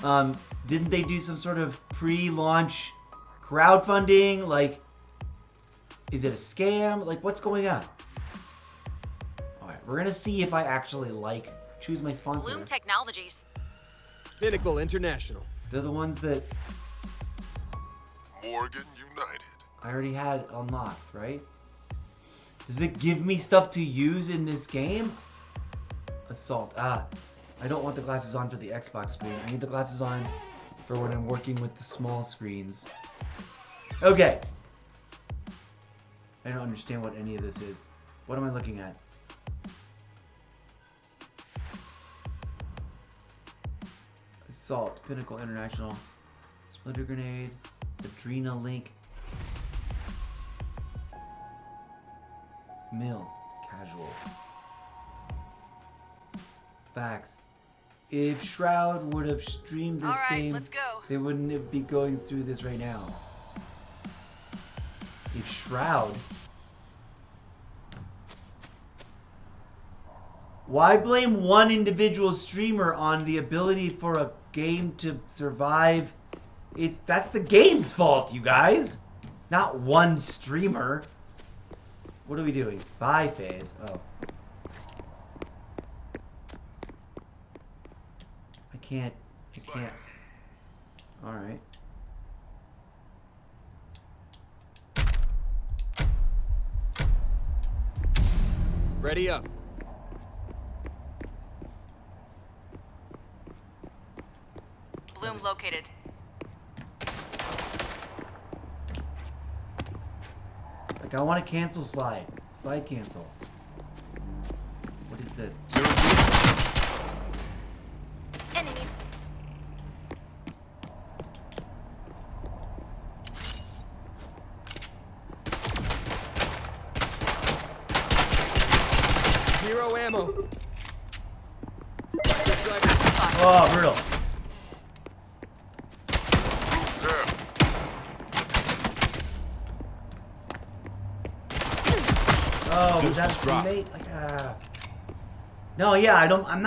Didn't they do some sort of pre-launch crowdfunding? Like, is it a scam? Like, what's going on? Alright, we're gonna see if I actually choose my sponsor. Bloom Technologies. Pinnacle International. They're the ones that Morgan United. I already had unlocked, right? Does it give me stuff to use in this game? Assault. I don't want the glasses on for the Xbox screen. I need the glasses on for when I'm working with the small screens. Okay. I don't understand what any of this is. What am I looking at? Assault. Pinnacle International. Splinter Grenade. Adrenalink. Mill. Casual. Facts. If Shroud would have streamed this game, let's go. they wouldn't be going through this right now. If Shroud... Why blame one individual streamer on the ability for a game to survive? That's the game's fault, you guys. Not one streamer. What are we doing? Buy phase. Oh. I can't. Alright. Ready up. Bloom located. Like, I want to cancel slide. Slide cancel. What is this? Enemy. ammo. This side. Oh, brutal. Oh, was that a teammate? Like, no, yeah, I'm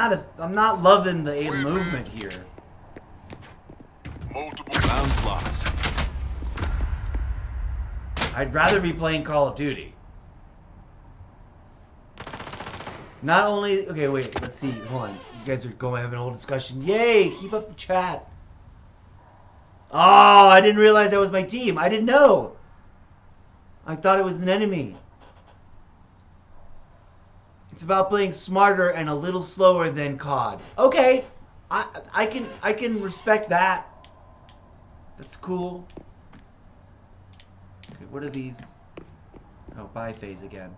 not loving the aim movement here. Round lost. I'd rather be playing Call of Duty. Not only, okay, wait, let's see, hold on. You guys are going having a whole discussion. Yay, keep up the chat. Oh, I didn't realize that was my team. I didn't know. I thought it was an enemy. It's about playing smarter and a little slower than COD. Okay, I can respect that. That's cool. Okay, what are these? Oh, buy phase again.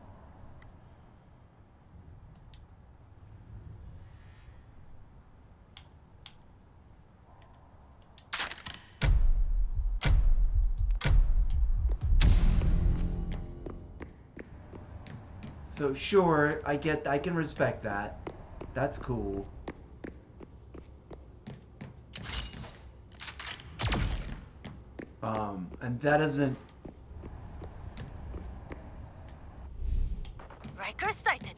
So sure, I can respect that. That's cool. And that isn't. Riker sighted.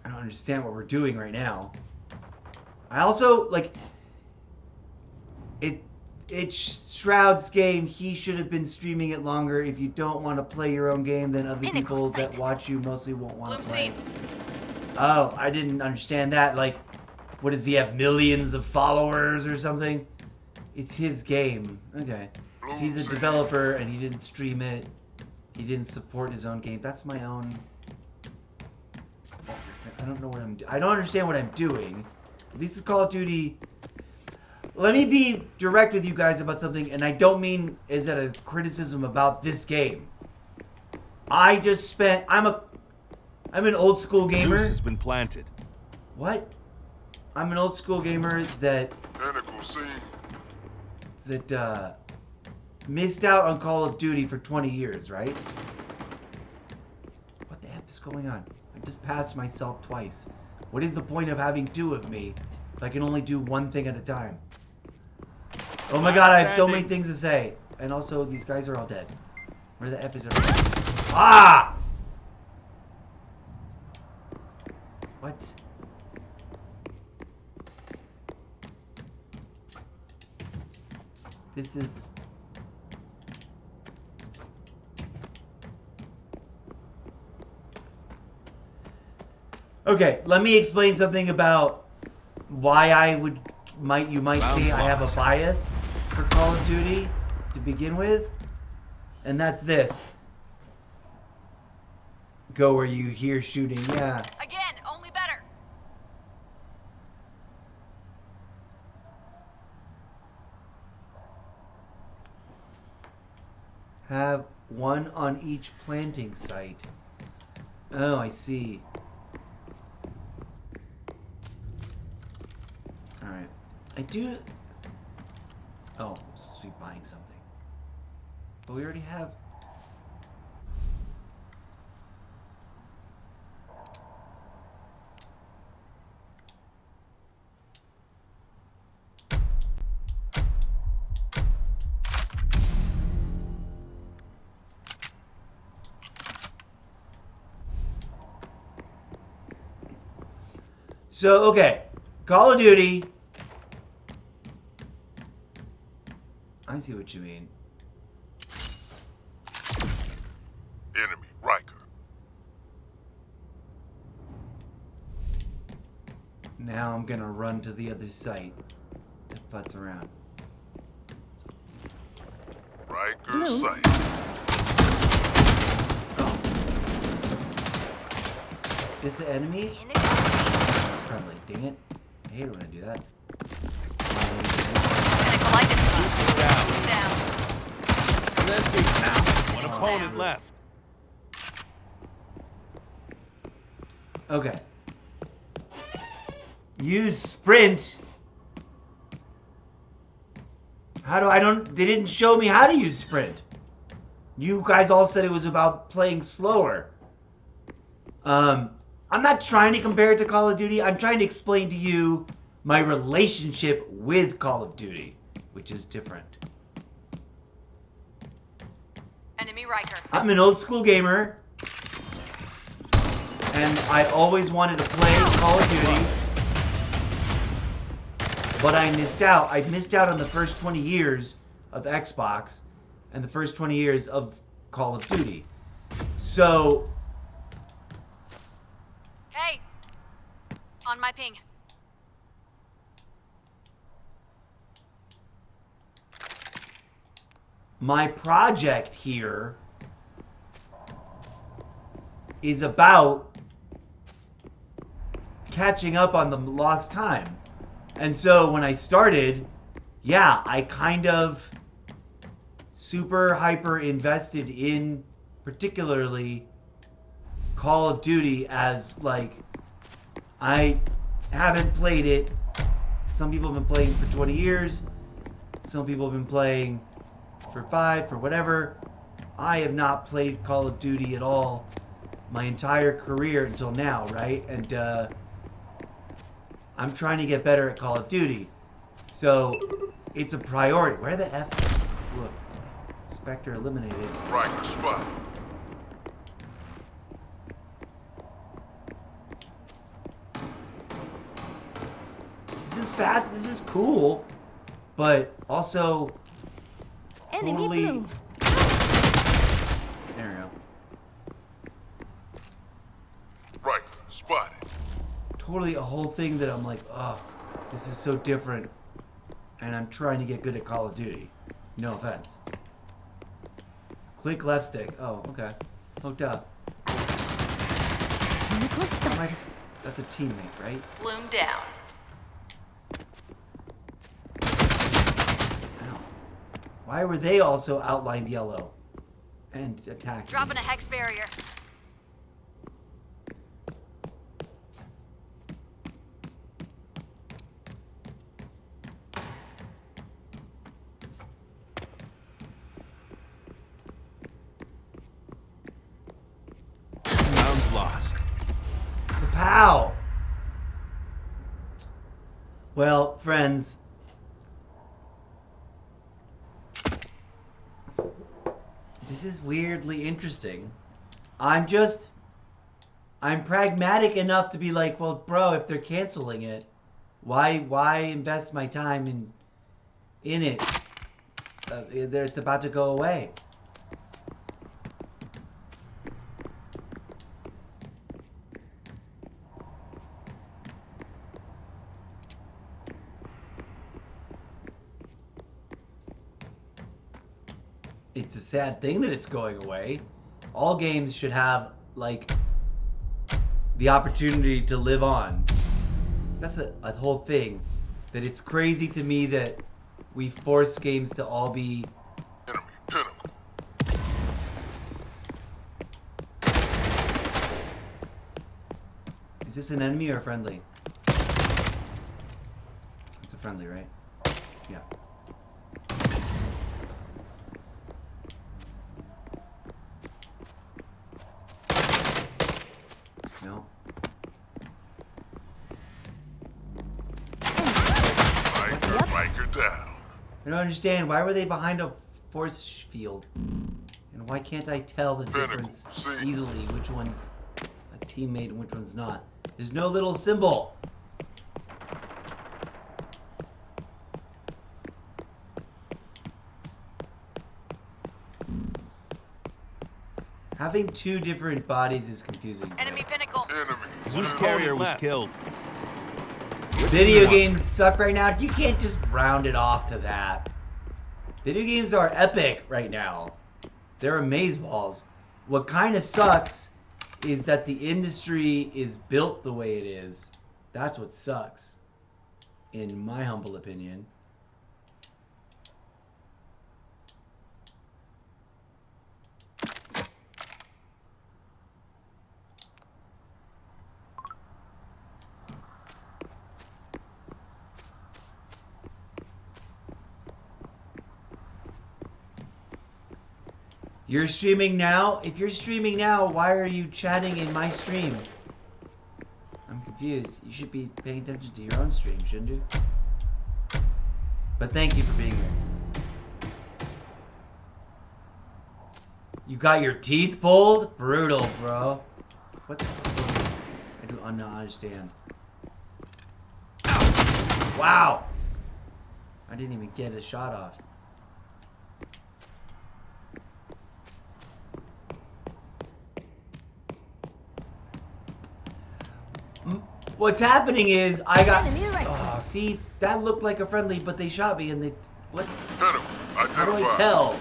I don't understand what we're doing right now. I also like it. It's Shroud's game. He should have been streaming it longer. If you don't want to play your own game, then other people that watch you mostly won't want to play. Oh, I didn't understand that. Like, what does he have? Millions of followers or something? It's his game. Okay. He's a developer and he didn't stream it. He didn't support his own game. That's my own. I don't know what I'm doing. I don't understand what I'm doing. At least it's Call of Duty. Let me be direct with you guys about something, and I don't mean is that a criticism about this game. I just spent. I'm an old school gamer. Zeus has been planted. What? I'm an old school gamer that missed out on Call of Duty for 20 years, right? What the F is going on? I just passed myself twice. What is the point of having two of me if I can only do one thing at a time? Oh my god, I have so many things to say. And also, these guys are all dead. Where the F is everyone? Ah! What? This is... Okay, let me explain something about why you might say I have a bias for Call of Duty to begin with. And that's this. Go where you hear shooting, yeah. Again, only better. Have one on each planting site. Oh, I see. Alright. I do... Oh, I'm supposed to be buying something. But we already have... So, okay. Call of Duty. I see what you mean. Enemy Riker. Now I'm gonna run to the other site. It butts around. Riker sight. Oh. This an enemy? In it goes. It's probably, dang it. I hate when I do that. Medical light is Down. Let's be now. One opponent left. Okay. Use sprint. How do they didn't show me how to use sprint. You guys all said it was about playing slower. I'm not trying to compare it to Call of Duty. I'm trying to explain to you my relationship with Call of Duty, which is different. Enemy Riker. I'm an old school gamer, and I always wanted to play Call of Duty, but I missed out. I missed out on the first 20 years of Xbox and the first 20 years of Call of Duty. So, Hey! On my ping. my project here is about catching up on the lost time. And so when I started, yeah, I kind of super hyper invested in particularly Call of Duty as like, I haven't played it. Some people have been playing for 20 years. Some people have been playing for 5, for whatever. I have not played Call of Duty at all my entire career until now, right? And I'm trying to get better at Call of Duty. So it's a priority. Where the F? Look, Spectre eliminated. Riker spotted. This is fast. This is cool. But also Enemy totally... blue. There we go. Riker spotted. Totally a whole thing that I'm like, oh, this is so different. And I'm trying to get good at Call of Duty. No offense. Click left stick. Oh, okay. Hooked up. That's a teammate, right? Bloom down. Ow. Why were they also outlined yellow? And attacked. Dropping a hex barrier. Round lost. Pow! Well, friends. This is weirdly interesting. I'm pragmatic enough to be like, well, bro, if they're canceling it, why invest my time in it? It's about to go away. It's a sad thing that it's going away. All games should have, like, the opportunity to live on. That's a whole thing. That it's crazy to me that we force games to all be... Enemy pinnacle. Is this an enemy or a friendly? It's a friendly, right? Yeah. No. Riker down. I don't understand. Why were they behind a force field? And why can't I tell the difference see? easily which one's a teammate and which one's not? There's no little symbol. Having two different bodies is confusing. Enemy pinnacle. Enemy. Zeus carrier was killed. Video games suck right now. You can't just round it off to that. Video games are epic right now. They're amazeballs. What kind of sucks is that the industry is built the way it is. That's what sucks, in my humble opinion. You're streaming now? If you're streaming now, why are you chatting in my stream? I'm confused. You should be paying attention to your own stream, shouldn't you? But thank you for being here. You got your teeth pulled? Brutal, bro. What the fuck? I do not understand. Wow! I didn't even get a shot off. What's happening is I got. Oh, see, that looked like a friendly, but they shot me and they. What's. Pinnacle, How do I identified. tell?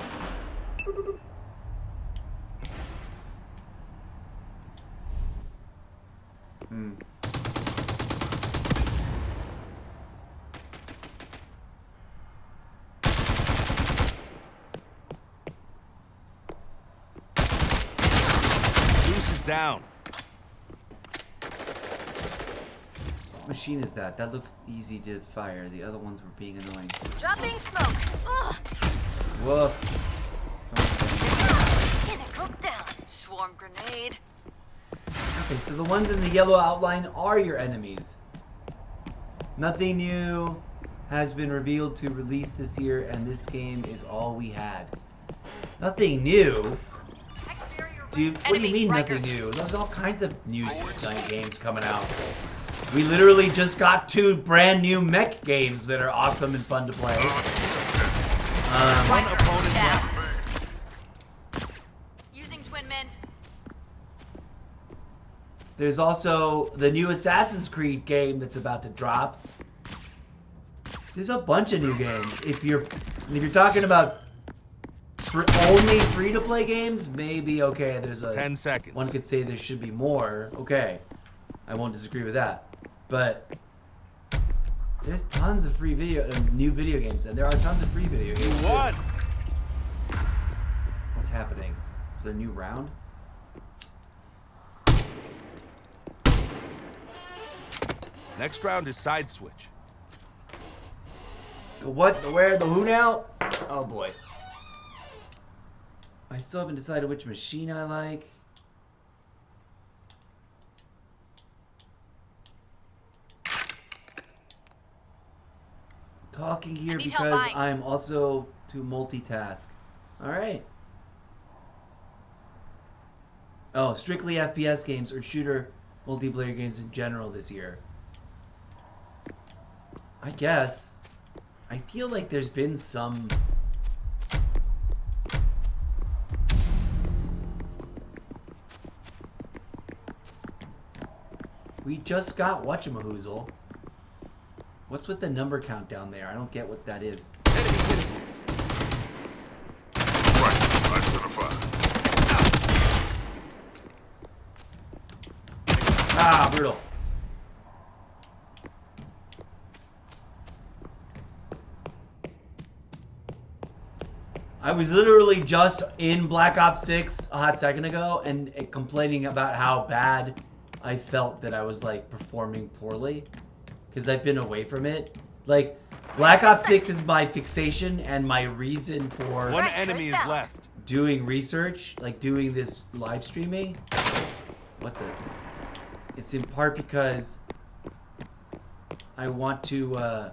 Goose is down. What machine is that? That looked easy to fire. The other ones were being annoying. Dropping smoke. Ugh. Woof. Pinnacle down. Swarm grenade. Okay, so the ones in the yellow outline are your enemies. Nothing new has been revealed to release this year, and this game is all we had. Nothing new? Dude, what do you mean nothing new? There's all kinds of new games coming out. We literally just got 2 brand new mech games that are awesome and fun to play. One opponent down. left. Using twin mint. There's also the new Assassin's Creed game that's about to drop. There's a bunch of new games. If you're talking about only free-to-play games, maybe okay. There's a 10 seconds. One could say there should be more. Okay, I won't disagree with that. But there's tons of free new video games, and there are tons of free video games. You too. won. What's happening? Is there a new round? Next round is side switch. The what? The where? The who now? Oh boy. I still haven't decided which machine I like. Talking here need help because buying. I'm also to multitask. Alright. Oh, strictly FPS games or shooter multiplayer games in general this year. I guess. I feel like there's been some... We just got Whatchamahoozle. What's with the number count down there? I don't get what that is. Right, identified. Ah, brutal. I was literally just in Black Ops 6 a hot second ago and complaining about how bad I felt that I was like performing poorly because I've been away from it. Like, Black Ops 6 is my fixation and my reason for One enemy is left. doing research, like doing this live streaming. What the? It's in part because I want to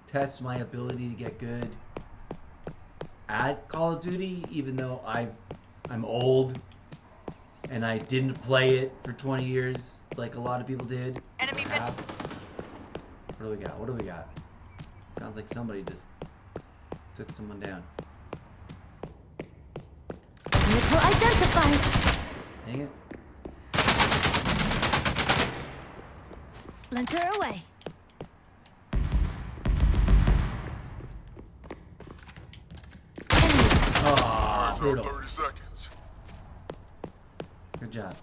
test my ability to get good at Call of Duty, even though I'm old and I didn't play it for 20 years like a lot of people did. Enemy pin. What do we got? What do we got? Sounds like somebody just took someone down. Vehicle identified. Dang it. Splinter away. Oh, There's brutal. 30 seconds. Good job.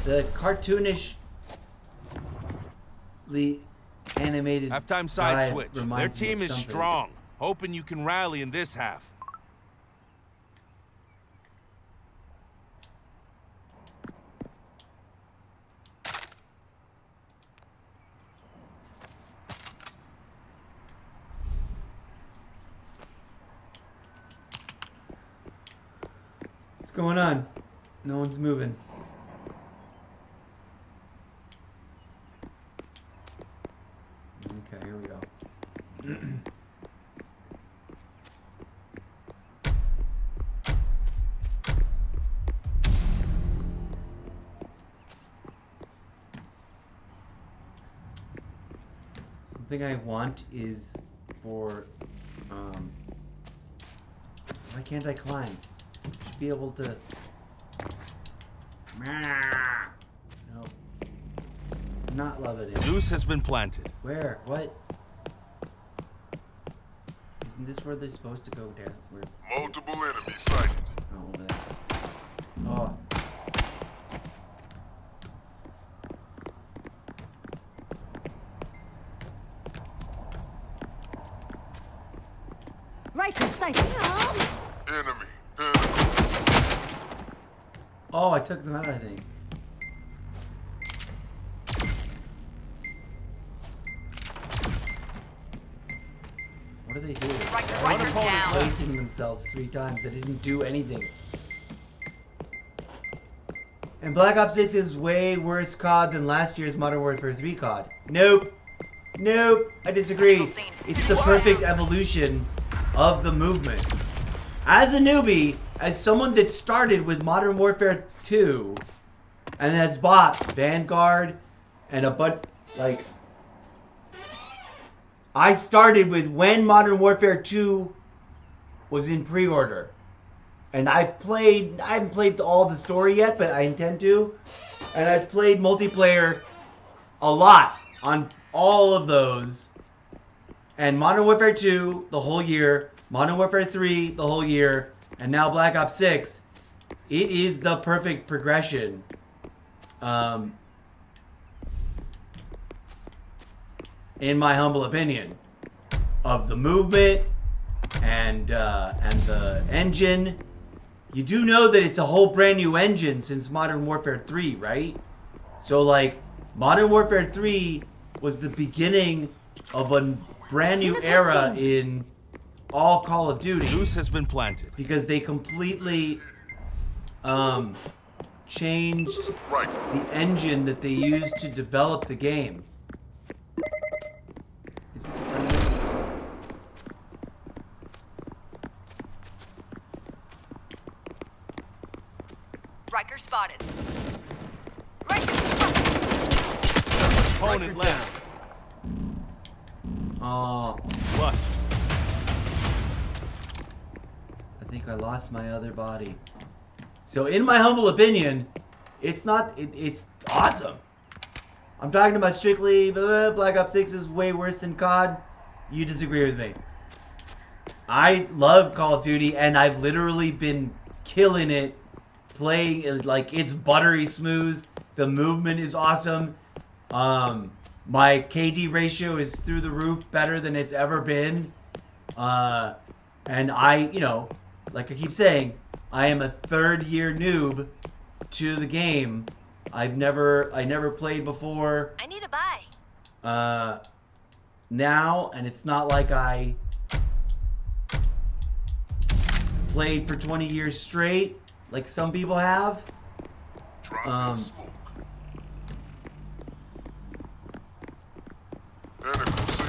The cartoonish animated Halftime side vibe switch. Their reminds me team of is something. strong. Hoping you can rally in this half. What's going on? No one's moving. Okay, here we go. Something I want is for, why can't I climb? I should be able to. No. Not loving it. Zeus has been planted. Where? What? Isn't this where they're supposed to go down? Where? Multiple enemies sighted. Oh, over there. Oh. Riker sight. Enemy. Pinnacle. Oh, I took them out, I think. What do they do? Riker down. Placing themselves 3 times. They didn't do anything. And Black Ops 6 is way worse COD than last year's Modern Warfare 3 COD. Nope. Nope. I disagree. It's the perfect evolution of the movement. As a newbie, as someone that started with Modern Warfare 2 and has bought Vanguard and a bunch, like, I started with when Modern Warfare 2 was in pre-order. And I haven't played all the story yet, but I intend to. And I've played multiplayer a lot on all of those. And Modern Warfare 2 the whole year, Modern Warfare 3 the whole year, and now Black Ops 6. It is the perfect progression. In my humble opinion, of the movement and the engine. You do know that it's a whole brand new engine since Modern Warfare 3, right? So like, Modern Warfare 3 was the beginning of a brand new era in all Call of Duty. Zeus has been planted. Because they completely changed the engine that they used to develop the game. Is this a friend of yours? Riker spotted. Riker spotted. Opponent left. Oh, What? I think I lost my other body. So in my humble opinion, it's not, it's awesome. I'm talking about strictly Black Ops 6 is way worse than COD. You disagree with me. I love Call of Duty and I've literally been killing it, playing it like it's buttery smooth. The movement is awesome. My KD ratio is through the roof, better than it's ever been. And I, you know, like I keep saying, I am a third-year noob to the game. I never played before. I need a buy. Now, and it's not like I played for 20 years straight, like some people have. Drop smoke. Pinnacle C.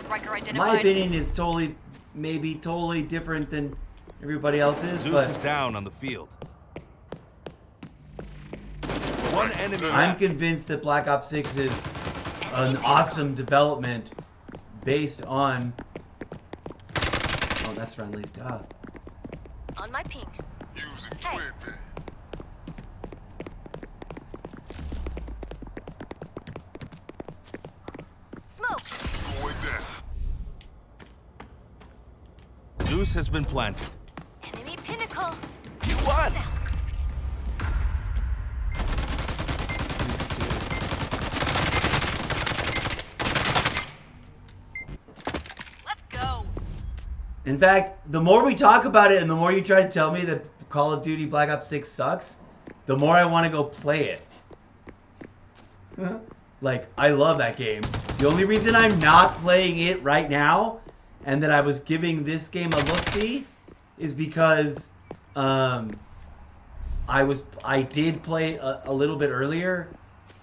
Riker identified. My opinion is maybe totally different than everybody else's, Zeus but is down on the field. One enemy I'm left. convinced that Black Ops 6 is an awesome development based on... Oh, that's friendly stuff. On my ping. Using Hey. twin bed. Smoke. Slow it down. Zeus has been planted. Enemy pinnacle. You won! Let's go. In fact, the more we talk about it and the more you try to tell me that Call of Duty Black Ops 6 sucks, the more I want to go play it. Like, I love that game. The only reason I'm not playing it right now and that I was giving this game a look-see is because I did play a little bit earlier,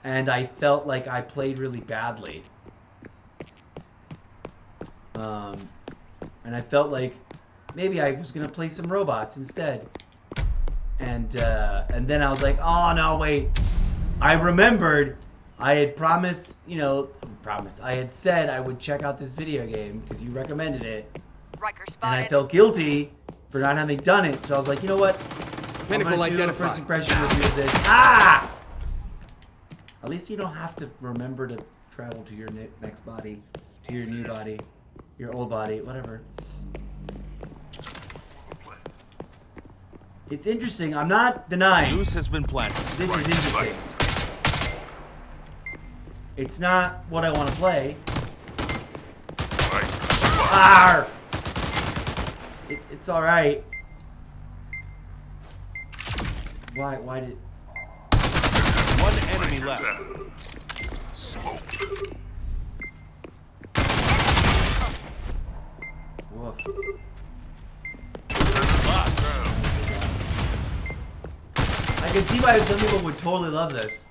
and I felt like I played really badly. And I felt like maybe I was gonna play some robots instead. And then I was like, oh no, wait. I remembered I had promised, I had said I would check out this video game because you recommended it. Riker And spotted. I felt guilty for not having done it. So I was like, you know what? Pinnacle I'm gonna do a identified. first impression review of this. Ah! At least you don't have to remember to travel to your next body, to your new body, your old body, whatever. It's interesting. I'm not denying. Zeus has been planted. This is interesting. It's not what I want to play. Arr! It's all right. Why did? One enemy left. Smoke. Woof. I can see why some people would totally love this.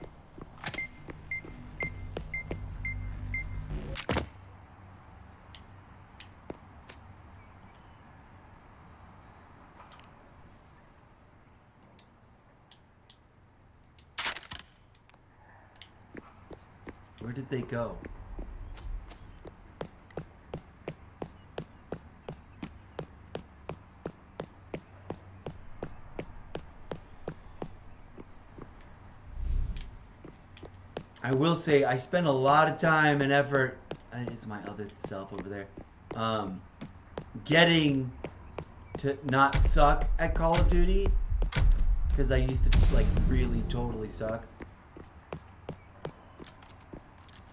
Where did they go? I will say I spent a lot of time and effort. It's my other self over there. Getting to not suck at Call of Duty because I used to like really totally suck.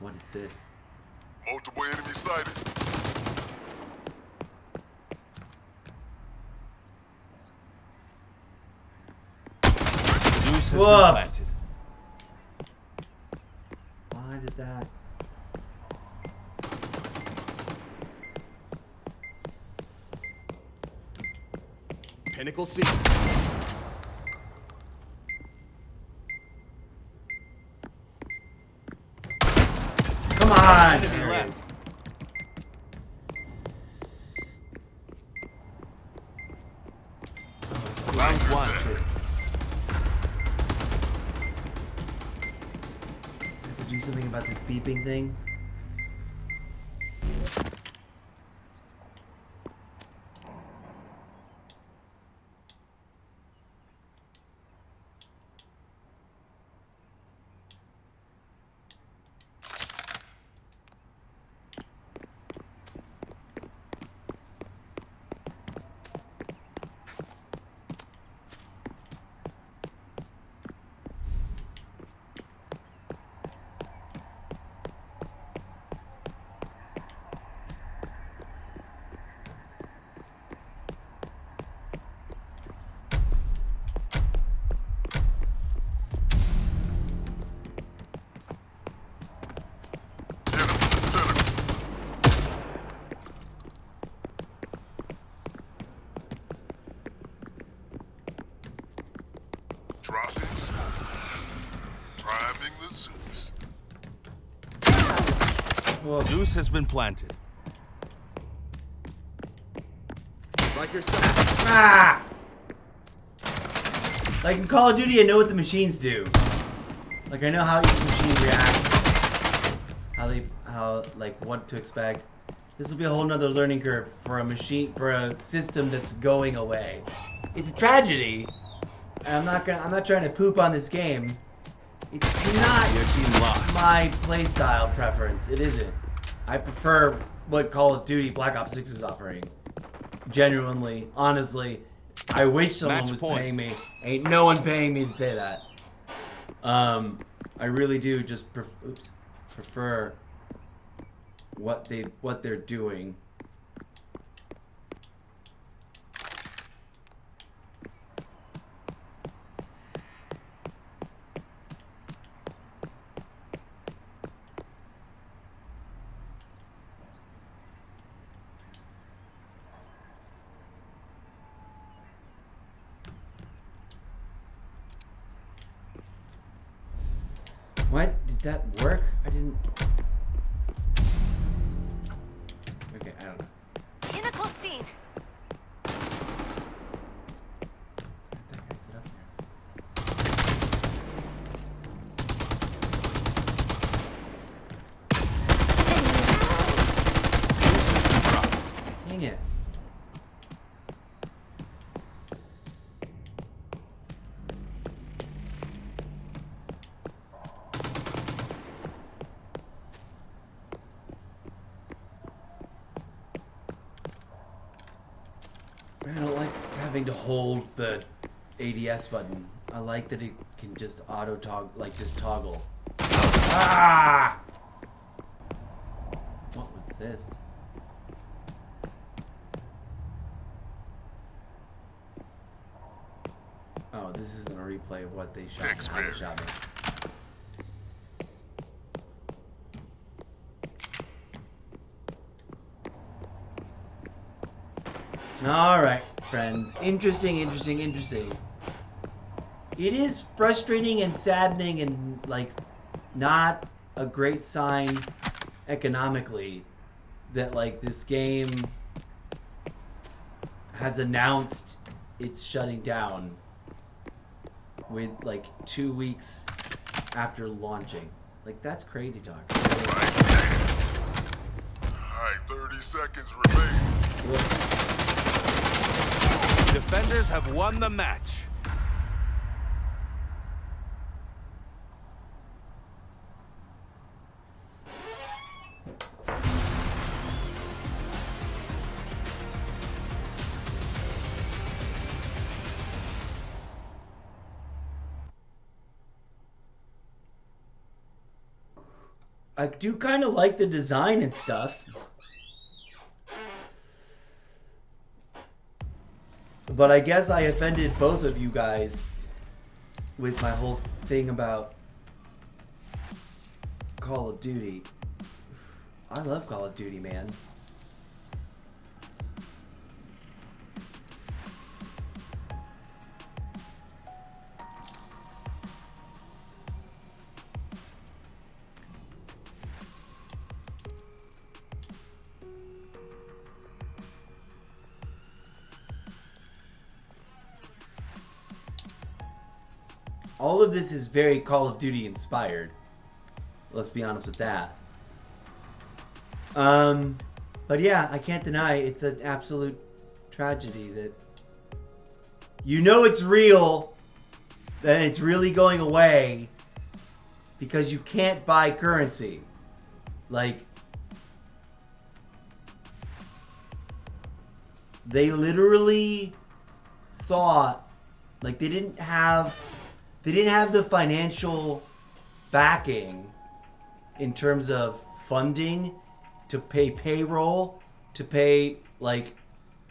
What is this? Multiple enemies sighted. Zeus has been Woof. planted. Why did that? Pinnacle C. Come on! Enemy There it left. is. Round one. Shit. I have to do something about this beeping thing. Dropping smoke. Priming the Zeus. Whoa. Zeus has been planted. Riker side. Ah! Like in Call of Duty, I know what the machines do. Like I know how each machine reacts, like what to expect. This will be a whole nother learning curve for a system that's going away. It's a tragedy. And I'm not trying to poop on this game. It's not Your team lost. my playstyle preference. It isn't. I prefer what Call of Duty Black Ops 6 is offering. Genuinely, honestly, I wish someone Match was point. paying me. Ain't no one paying me to say that. I really do just prefer what they're doing. What? Did that work? I didn't... Okay, I don't know. Pinnacle scene. Get up there. Dang it. I don't like having to hold the ADS button. I like that it can just auto toggle, like just toggle. Ah! What was this? Oh, this isn't a replay of what they shot. How they shot me. All right, friends. Interesting. It is frustrating and saddening and like not a great sign economically that like this game has announced it's shutting down with like 2 weeks after launching. Like that's crazy talk. Alright, 30 seconds remain. Defenders have won the match. I do kind of like the design and stuff. But I guess I offended both of you guys with my whole thing about Call of Duty. I love Call of Duty, man. All of this is very Call of Duty inspired. Let's be honest with that. But yeah, I can't deny it's an absolute tragedy that you know it's real, that it's really going away because you can't buy currency. Like, they literally thought, like, they didn't have the financial backing in terms of funding to pay payroll, to pay like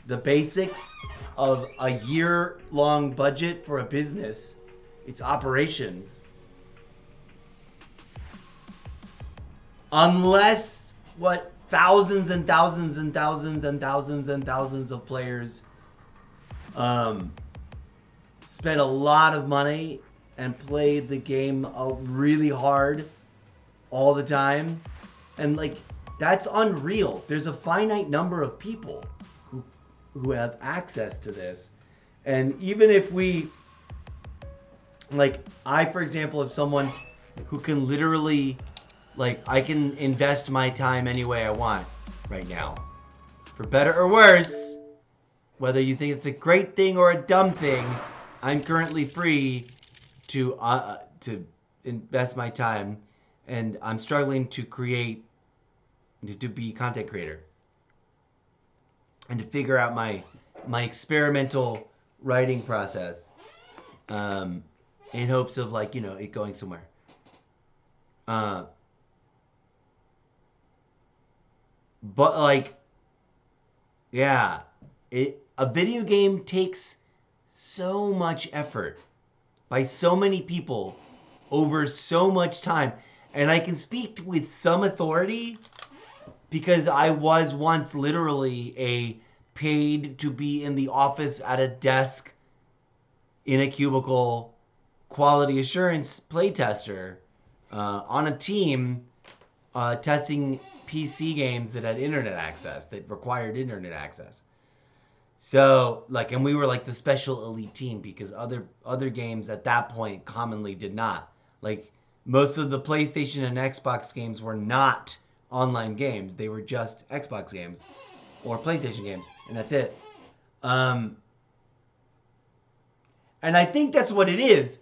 the basics of a year-long budget for a business, its operations. Unless what thousands and thousands and thousands and thousands and thousands of players spent a lot of money and played the game really hard all the time. And like, that's unreal. There's a finite number of people who have access to this. And even if we, like, I, for example, am someone who can literally, like, I can invest my time any way I want right now. For better or worse, whether you think it's a great thing or a dumb thing, I'm currently free to invest my time, and I'm struggling to create, to be a content creator, and to figure out my experimental writing process, in hopes of, like, you know, it going somewhere. But like, yeah, a video game takes so much effort by so many people over so much time. And I can speak with some authority because I was once literally a paid to be in the office at a desk in a cubicle quality assurance playtester on a team testing PC games that had internet access, that required internet access. So, like, and we were like the special elite team because other games at that point commonly did not. Like, most of the PlayStation and Xbox games were not online games. They were just Xbox games or PlayStation games, and that's it. And I think that's what it is.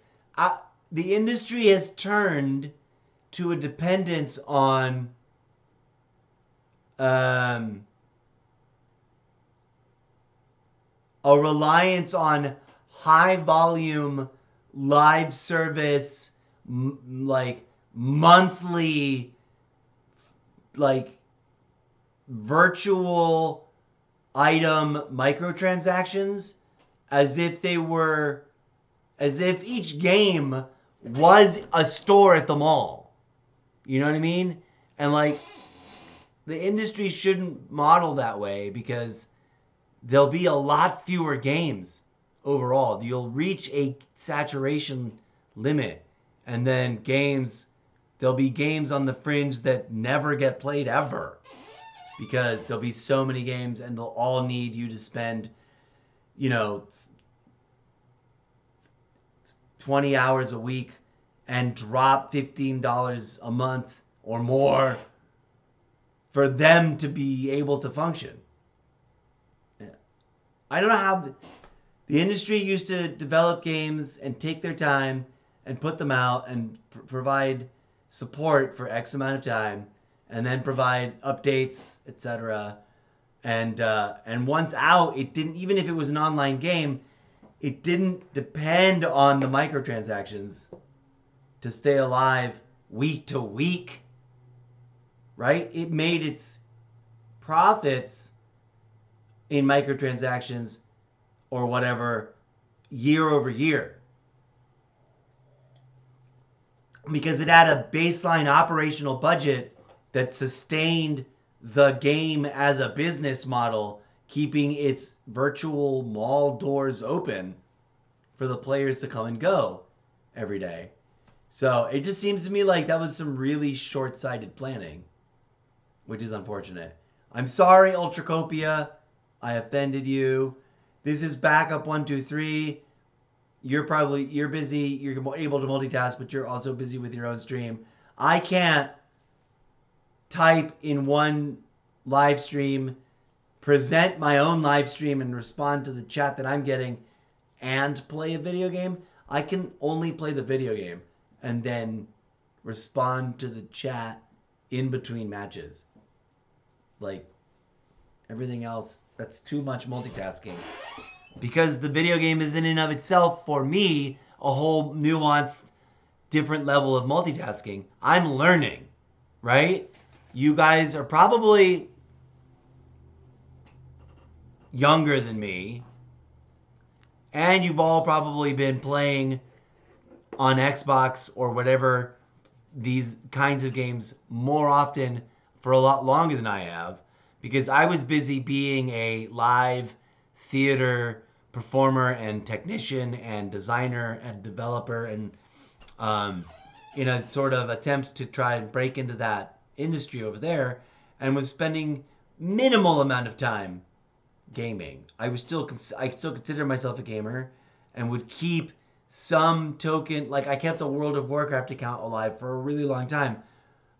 The industry has turned to a dependence on a reliance on high volume live service, like monthly, like virtual item microtransactions, as if each game was a store at the mall. You know what I mean? And like, the industry shouldn't model that way because there'll be a lot fewer games overall. You'll reach a saturation limit, and then there'll be games on the fringe that never get played ever because there'll be so many games and they'll all need you to spend, 20 hours a week and drop $15 a month or more for them to be able to function. Yeah. I don't know how the industry used to develop games and take their time and put them out and provide support for X amount of time and then provide updates, etc. And once out, it didn't, even if it was an online game, it didn't depend on the microtransactions to stay alive week to week, right? It made its profits in microtransactions or whatever year over year because it had a baseline operational budget that sustained the game as a business model, keeping its virtual mall doors open for the players to come and go every day. So it just seems to me like that was some really short-sighted planning, which is unfortunate. I'm sorry, Ultracopia. I offended you. This is Backup 123. You're busy. You're able to multitask, but you're also busy with your own stream. I can't type in one live stream, present my own live stream, and respond to the chat that I'm getting and play a video game. I can only play the video game and then respond to the chat in between matches. Like, everything else, that's too much multitasking. Because the video game is in and of itself, for me, a whole nuanced, different level of multitasking. I'm learning, right? You guys are probably younger than me, and you've all probably been playing on Xbox or whatever these kinds of games more often for a lot longer than I have, because I was busy being a live theater performer and technician and designer and developer, and in a sort of attempt to try and break into that industry over there, and was spending minimal amount of time gaming. I still consider myself a gamer and would keep some token, like I kept a World of Warcraft account alive for a really long time,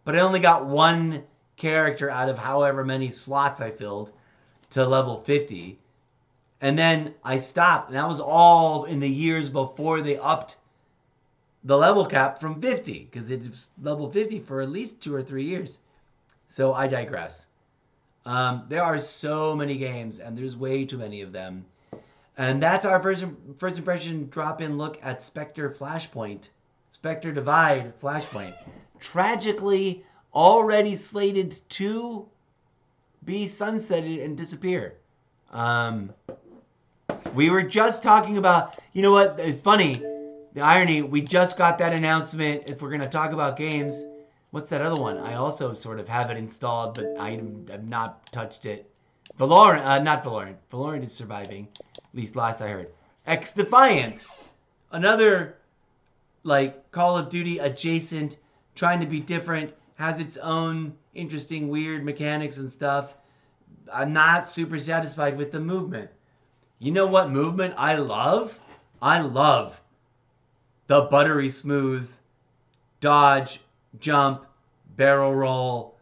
but I only got one character out of however many slots I filled to level 50. And then I stopped, and that was all in the years before they upped the level cap from 50, because it was level 50 for at least 2 or 3 years. So I digress. There are so many games, and there's way too many of them. And that's our first impression drop-in look at Spectre FlashPoint. Spectre Divide FlashPoint. Tragically, already slated to be sunsetted and disappear. We were just talking about, you know what, it's funny, the irony, we just got that announcement. If we're going to talk about games, what's that other one? I also sort of have it installed, but I have not touched it. Not Valorant. Valorant is surviving, at least last I heard. X-Defiant, another like Call of Duty adjacent trying to be different, has its own interesting, weird mechanics and stuff. I'm not super satisfied with the movement. You know what movement I love? I love the buttery smooth dodge, jump, barrel roll.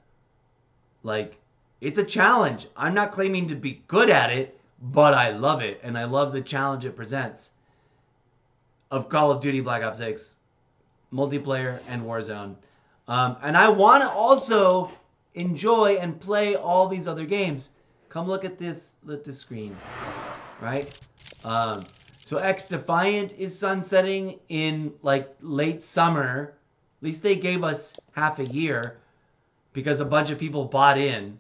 Like, it's a challenge. I'm not claiming to be good at it, but I love it, and I love the challenge it presents of Call of Duty Black Ops 6, multiplayer, and Warzone. And I want to also enjoy and play all these other games. Come look at this screen, right? So X Defiant is sunsetting in like late summer. At least they gave us half a year because a bunch of people bought in,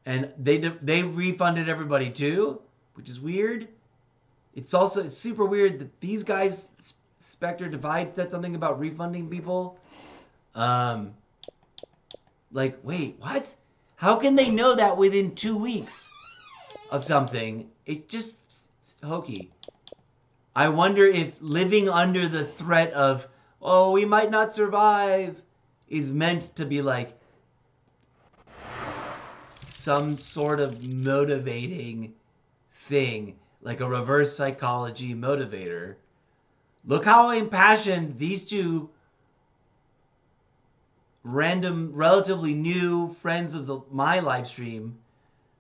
and they refunded everybody too, which is weird. It's super weird that these guys, Spectre Divide, said something about refunding people. Like, wait, what? How can they know that within 2 weeks of something? It just hokey. I wonder if living under the threat of, oh, we might not survive, is meant to be like some sort of motivating thing, like a reverse psychology motivator. Look how impassioned these two random, relatively new friends of my live stream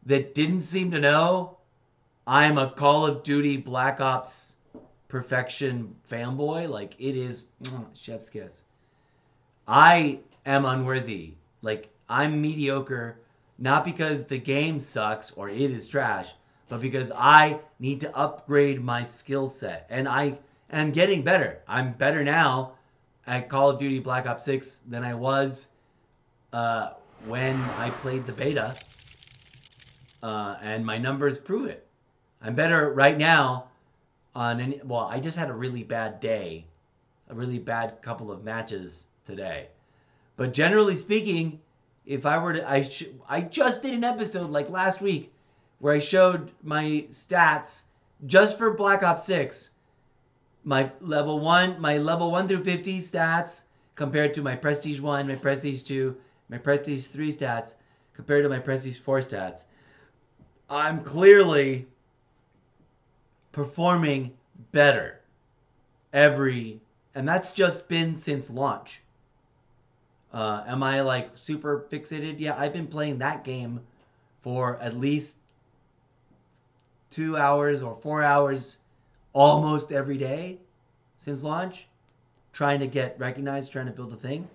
that didn't seem to know I'm a Call of Duty Black Ops perfection fanboy. Like, it is chef's kiss. I am unworthy. Like, I'm mediocre, not because the game sucks or it is trash, but because I need to upgrade my skill set. And I am getting better. I'm better now at Call of Duty Black Ops 6 than I was when I played the beta. And my numbers prove it. I'm better right now I just had a really bad day. A really bad couple of matches today. But generally speaking, if I were to... I just did an episode like last week where I showed my stats just for Black Ops 6. My level 1 through 50 stats compared to my Prestige 1, my Prestige 2, my Prestige 3 stats compared to my Prestige 4 stats. I'm clearly performing better and that's just been since launch. Am I like super fixated? Yeah, I've been playing that game for at least 2 hours or 4 hours almost every day since launch, trying to get recognized, trying to build a thing.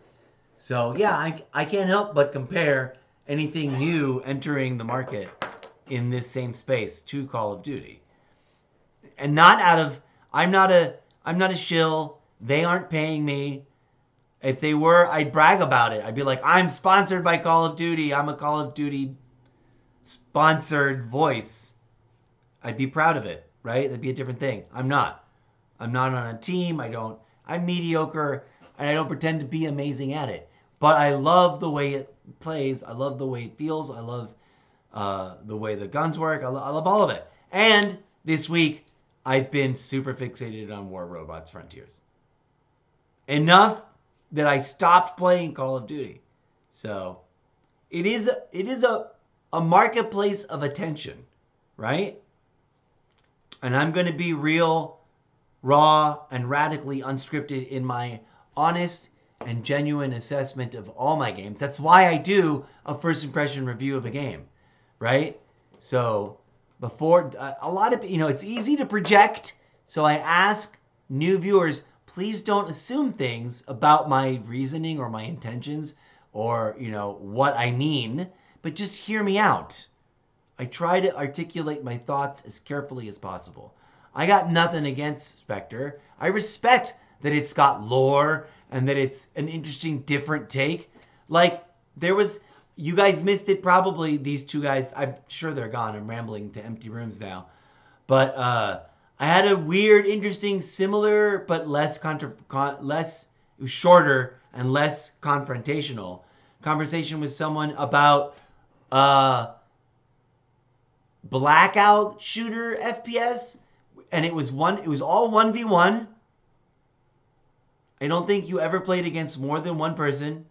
So yeah, I can't help but compare anything new entering the market in this same space to Call of Duty. And not out of, I'm not a shill. They aren't paying me. If they were, I'd brag about it. I'd be like, I'm sponsored by Call of Duty. I'm a Call of Duty sponsored voice. I'd be proud of it, right? That'd be a different thing. I'm not on a team. I'm mediocre, and I don't pretend to be amazing at it. But I love the way it plays. I love the way it feels. I love the way the guns work. I love all of it. And this week, I've been super fixated on War Robots Frontiers. Enough that I stopped playing Call of Duty. So it is a marketplace of attention, right? And I'm going to be real, raw, and radically unscripted in my honest and genuine assessment of all my games. That's why I do a first impression review of a game, right? So before, a lot of, it's easy to project. So I ask new viewers, please don't assume things about my reasoning or my intentions or, what I mean, but just hear me out. I try to articulate my thoughts as carefully as possible. I got nothing against Spectre. I respect that it's got lore and that it's an interesting, different take. Like, you guys missed it probably, these two guys. I'm sure they're gone. I'm rambling to empty rooms now. But I had a weird, interesting, similar, but it was shorter and less confrontational conversation with someone about blackout shooter FPS, and it was all 1v1, I don't think you ever played against more than one person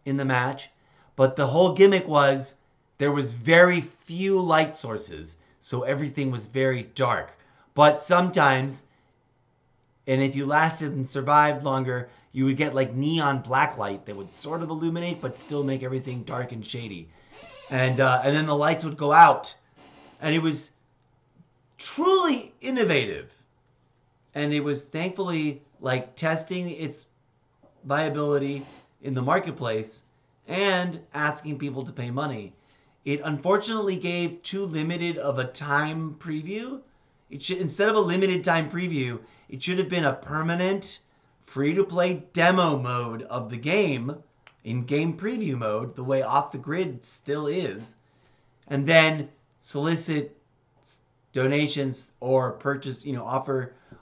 in the match. But the whole gimmick was there was very few light sources, so everything was very dark. But sometimes, and if you lasted and survived longer, you would get like neon black light that would sort of illuminate but still make everything dark and shady. And then the lights would go out. And it was truly innovative. And it was thankfully like testing its viability in the marketplace and asking people to pay money. It unfortunately gave too limited of a time preview. It should, instead of a limited time preview, it should have been a permanent free-to-play demo mode of the game, in-game preview mode, the way Off the Grid still is, and then solicit donations or purchase,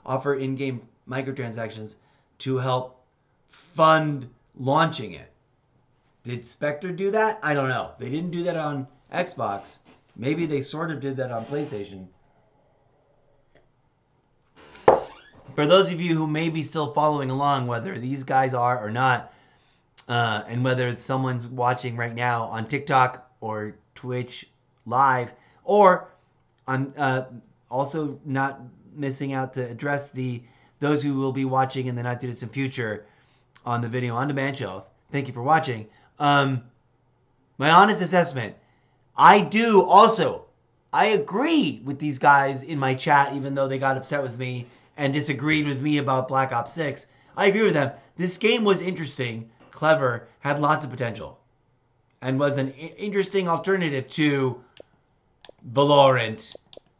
offer in-game microtransactions to help fund launching it. Did Spectre do that? I don't know. They didn't do that on Xbox. Maybe they sort of did that on PlayStation. For those of you who may be still following along, whether these guys are or not, and whether someone's watching right now on TikTok or Twitch live, or I'm also not missing out to address those who will be watching in the not too distant future on the video on demand shelf. Thank you for watching. My honest assessment, I agree with these guys in my chat, even though they got upset with me and disagreed with me about Black Ops 6. I agree with them. This game was interesting, clever, had lots of potential, and was an interesting alternative to Valorant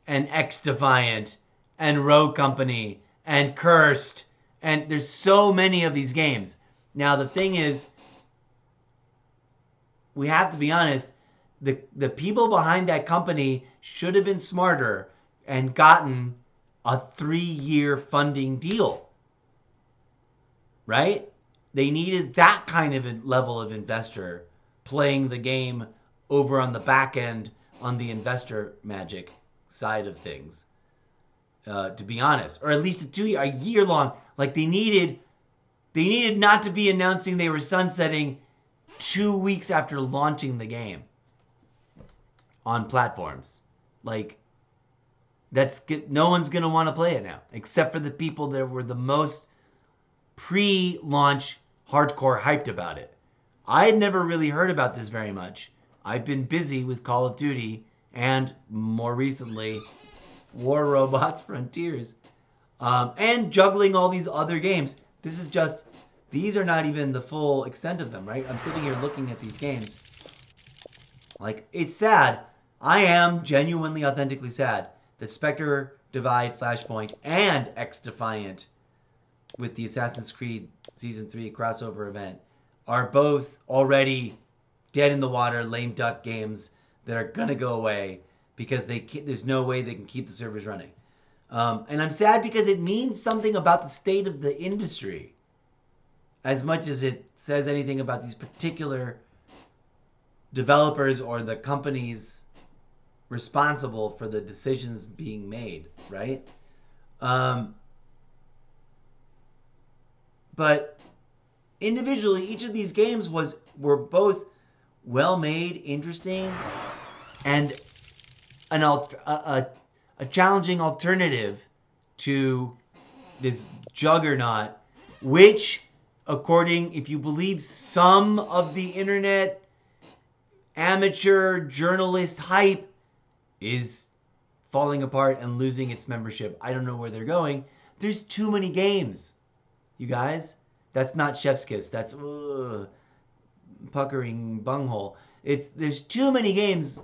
and X-Defiant and Rogue Company and Cursed. And there's so many of these games. Now, the thing is, we have to be honest, the people behind that company should have been smarter and gotten a 3-year funding deal. Right? They needed that kind of a level of investor playing the game over on the back end on the investor magic side of things. To be honest, or at least a year long. Like they needed not to be announcing they were sunsetting 2 weeks after launching the game on platforms. Like no one's gonna want to play it now, except for the people that were the most pre-launch hardcore hyped about it. I had never really heard about this very much. I've been busy with Call of Duty and more recently War Robots Frontiers, and juggling all these other games. These are not even the full extent of them, right? I'm sitting here looking at these games. Like, it's sad. I am genuinely, authentically sad that Spectre, Divide, FlashPoint, and X-Defiant with the Assassin's Creed Season 3 crossover event are both already dead in the water, lame duck games that are going to go away because there's no way they can keep the servers running. And I'm sad because it means something about the state of the industry as much as it says anything about these particular developers or the companies responsible for the decisions being made, right? But individually, each of these games were both well made, interesting, and a challenging alternative to this juggernaut, which, if you believe some of the internet amateur journalist hype, is falling apart and losing its membership. I don't know where they're going. There's too many games, you guys. That's not chef's kiss. That's puckering bunghole. There's too many games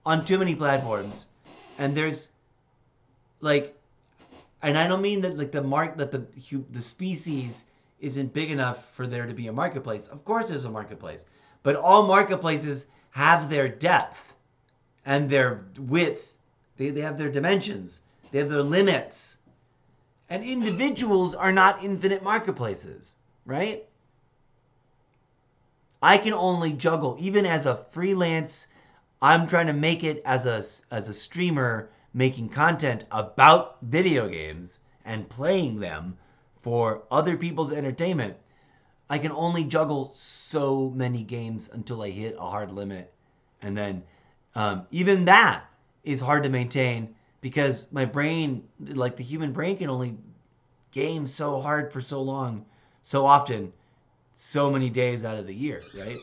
on too many platforms, and there's and I don't mean that the species isn't big enough for there to be a marketplace. Of course, there's a marketplace, but all marketplaces have their depth and their width. They have their dimensions. They have their limits. And individuals are not infinite marketplaces, right? I can only juggle, even as a freelance, I'm trying to make it as a streamer making content about video games and playing them for other people's entertainment, I can only juggle so many games until I hit a hard limit. And then even that is hard to maintain because my brain, like the human brain, can only game so hard for so long, so often, so many days out of the year, right?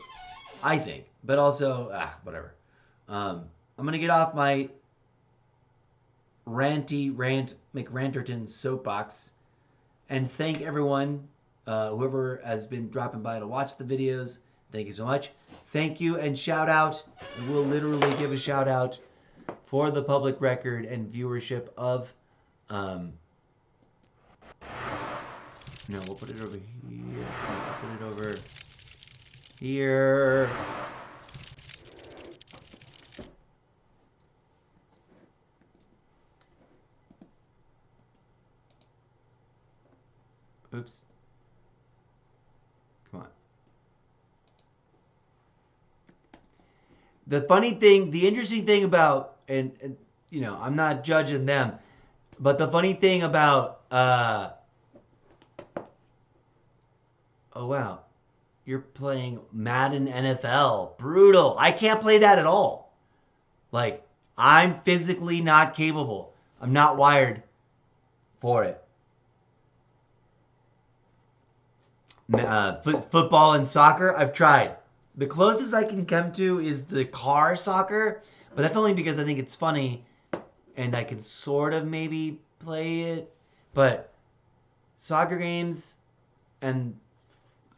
I think. But also, whatever. I'm going to get off my McRanterton soapbox and thank everyone, whoever has been dropping by to watch the videos. Thank you so much. Thank you and shout out. We'll literally give a shout out for the public record and viewership of. No, we'll put it over here. We'll put it over here. Oops. Come on. The funny thing, the interesting thing about, and you know, I'm not judging them, but the funny thing about, oh wow, you're playing Madden NFL. Brutal. I can't play that at all. Like, I'm physically not capable. I'm not wired for it. Football and soccer, I've tried. The closest I can come to is the car soccer, but that's only because I think it's funny and I can sort of maybe play it. But soccer games and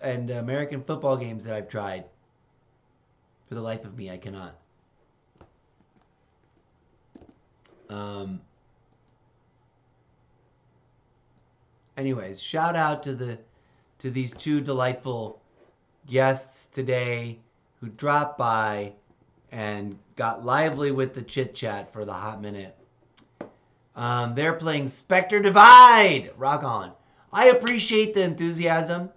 American football games that I've tried, for the life of me, I cannot. Anyways, shout out to these two delightful guests today who dropped by and got lively with the chit chat for the hot minute. They're playing Spectre Divide. Rock on. I appreciate the enthusiasm.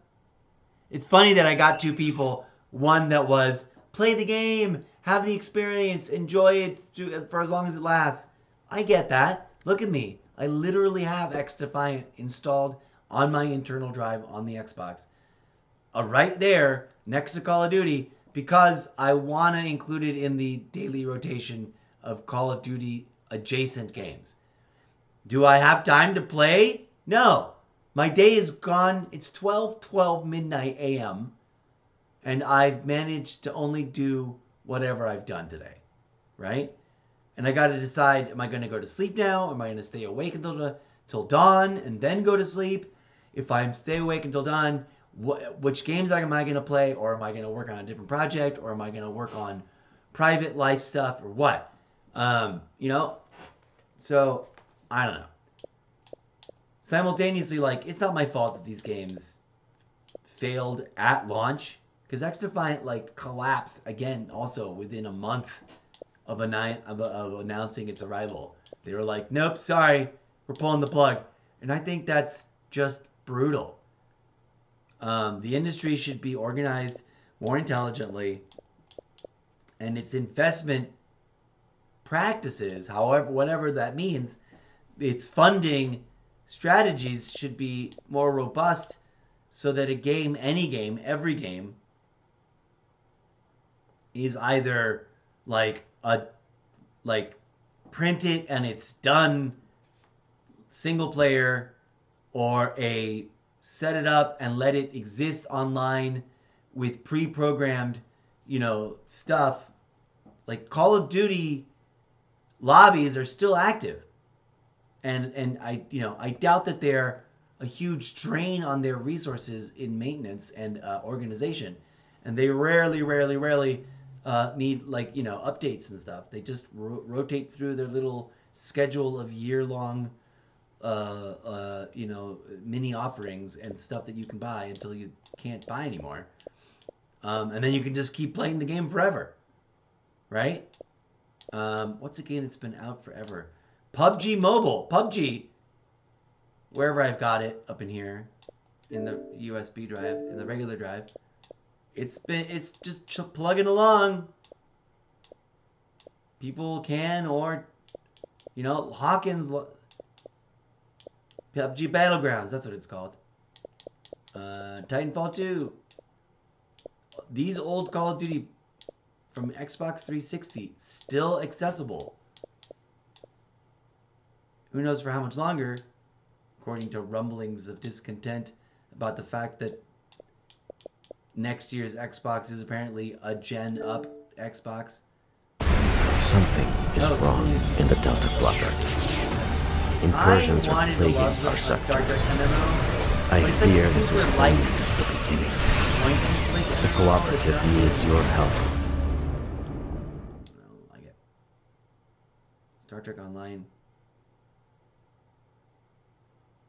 It's funny that I got two people. One that was play the game, have the experience, enjoy it for as long as it lasts. I get that. Look at me. I literally have X-Defiant installed on my internal drive on the Xbox. Right there, next to Call of Duty, because I want to include it in the daily rotation of Call of Duty adjacent games. Do I have time to play? No. My day is gone. It's 12:12 midnight a.m. and I've managed to only do whatever I've done today, right? And I got to decide, am I going to go to sleep now? Am I going to stay awake until dawn and then go to sleep? If I stay awake until dawn, which games am I going to play? Or am I going to work on a different project? Or am I going to work on private life stuff? Or what? You know? So, I don't know. Simultaneously, like, it's not my fault that these games failed at launch. Because X-Defiant, like, collapsed again also within a month of announcing its arrival. They were like, nope, sorry, we're pulling the plug. And I think that's just brutal. The industry should be organized more intelligently, and its investment practices, however, whatever that means, its funding strategies should be more robust so that a game, any game, every game is either like print it and it's done single player, or a set it up and let it exist online with pre-programmed, you know, stuff. Like Call of Duty lobbies are still active. And I doubt that they're a huge drain on their resources in maintenance and organization. And they rarely need, like, you know, updates and stuff. They just rotate through their little schedule of year-long mini offerings and stuff that you can buy until you can't buy anymore. And then you can just keep playing the game forever. Right? What's a game that's been out forever? PUBG Mobile. PUBG, wherever I've got it up in here, in the USB drive, in the regular drive, it's just plugging along. People can, or, you know, Hawkins, PUBG Battlegrounds, that's what it's called. Titanfall 2. These old Call of Duty from Xbox 360 still accessible. Who knows for how much longer, according to rumblings of discontent about the fact that next year's Xbox is apparently a gen up Xbox. Something is wrong in the Delta Quadrant. Incursions are plaguing our sector. I fear this is only the beginning. The cooperative needs your help. I don't like it. Star Trek Online.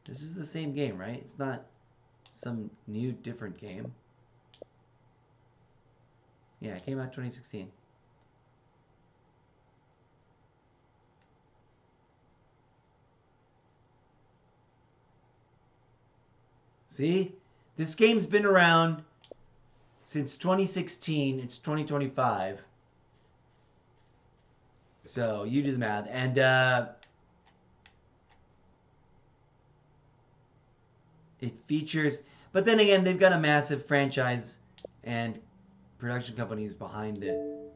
This is the same game, right? It's not some new, different game. Yeah, it came out 2016. See? This game's been around since 2016. It's 2025. So, you do the math. And, it features... But then again, they've got a massive franchise and production companies behind them.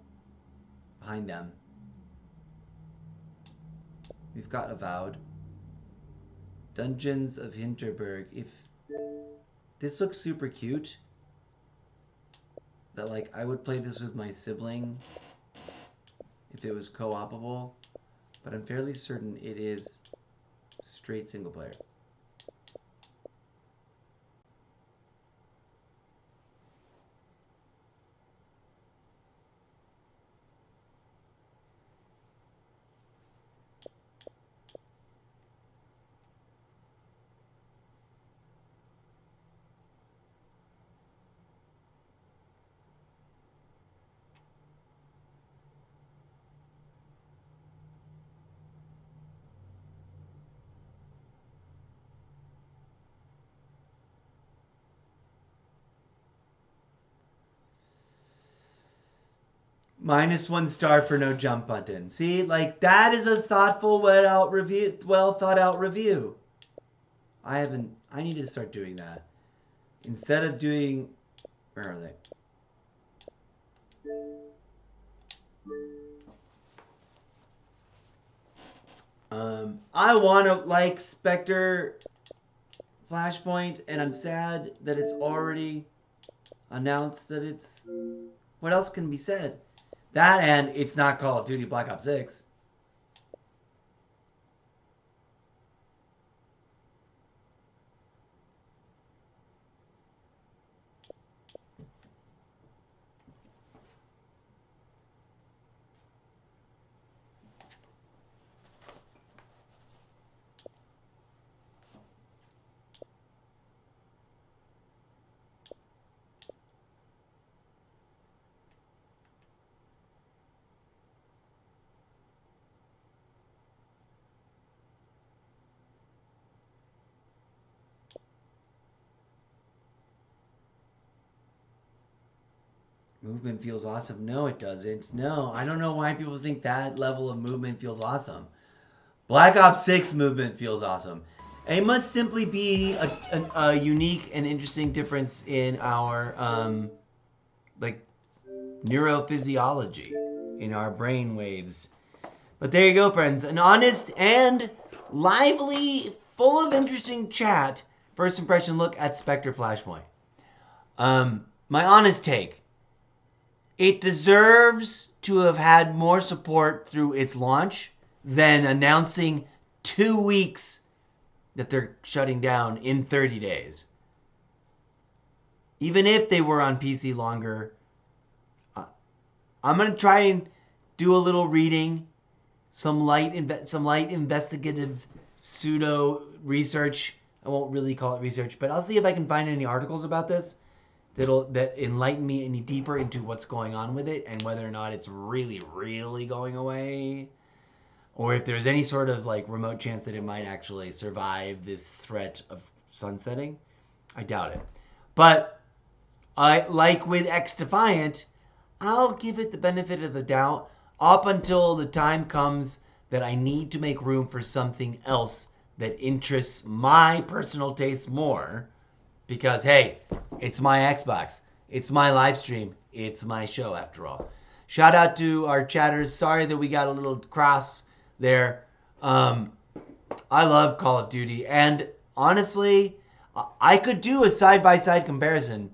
We've got Avowed. Dungeons of Hinterberg. If this looks super cute, that like I would play this with my sibling if it was co-opable, but I'm fairly certain it is straight single player. -1 star for no jump button. See, like that is a thoughtful, well thought out review. I need to start doing that. Instead of doing, where are they? I want to like Spectre FlashPoint, and I'm sad that it's already announced that it's... What else can be said? That and it's not Call of Duty Black Ops 6. Movement feels awesome. No, it doesn't. No, I don't know why people think that level of movement feels awesome. Black Ops 6 movement feels awesome. It must simply be a unique and interesting difference in our like neurophysiology, in our brain waves. But there you go, friends. An honest and lively, full of interesting chat. First impression look at Spectre FlashPoint. My honest take. It deserves to have had more support through its launch than announcing 2 weeks that they're shutting down in 30 days. Even if they were on PC longer, I'm going to try and do a little reading, some light investigative pseudo research. I won't really call it research, but I'll see if I can find any articles about this that enlighten me any deeper into what's going on with it and whether or not it's really, really going away, or if there's any sort of like remote chance that it might actually survive this threat of sunsetting. I doubt it. But like with XDefiant, I'll give it the benefit of the doubt up until the time comes that I need to make room for something else that interests my personal taste more. Because, hey, it's my Xbox. It's my live stream. It's my show, after all. Shout out to our chatters. Sorry that we got a little cross there. I love Call of Duty. And honestly, I could do a side-by-side comparison.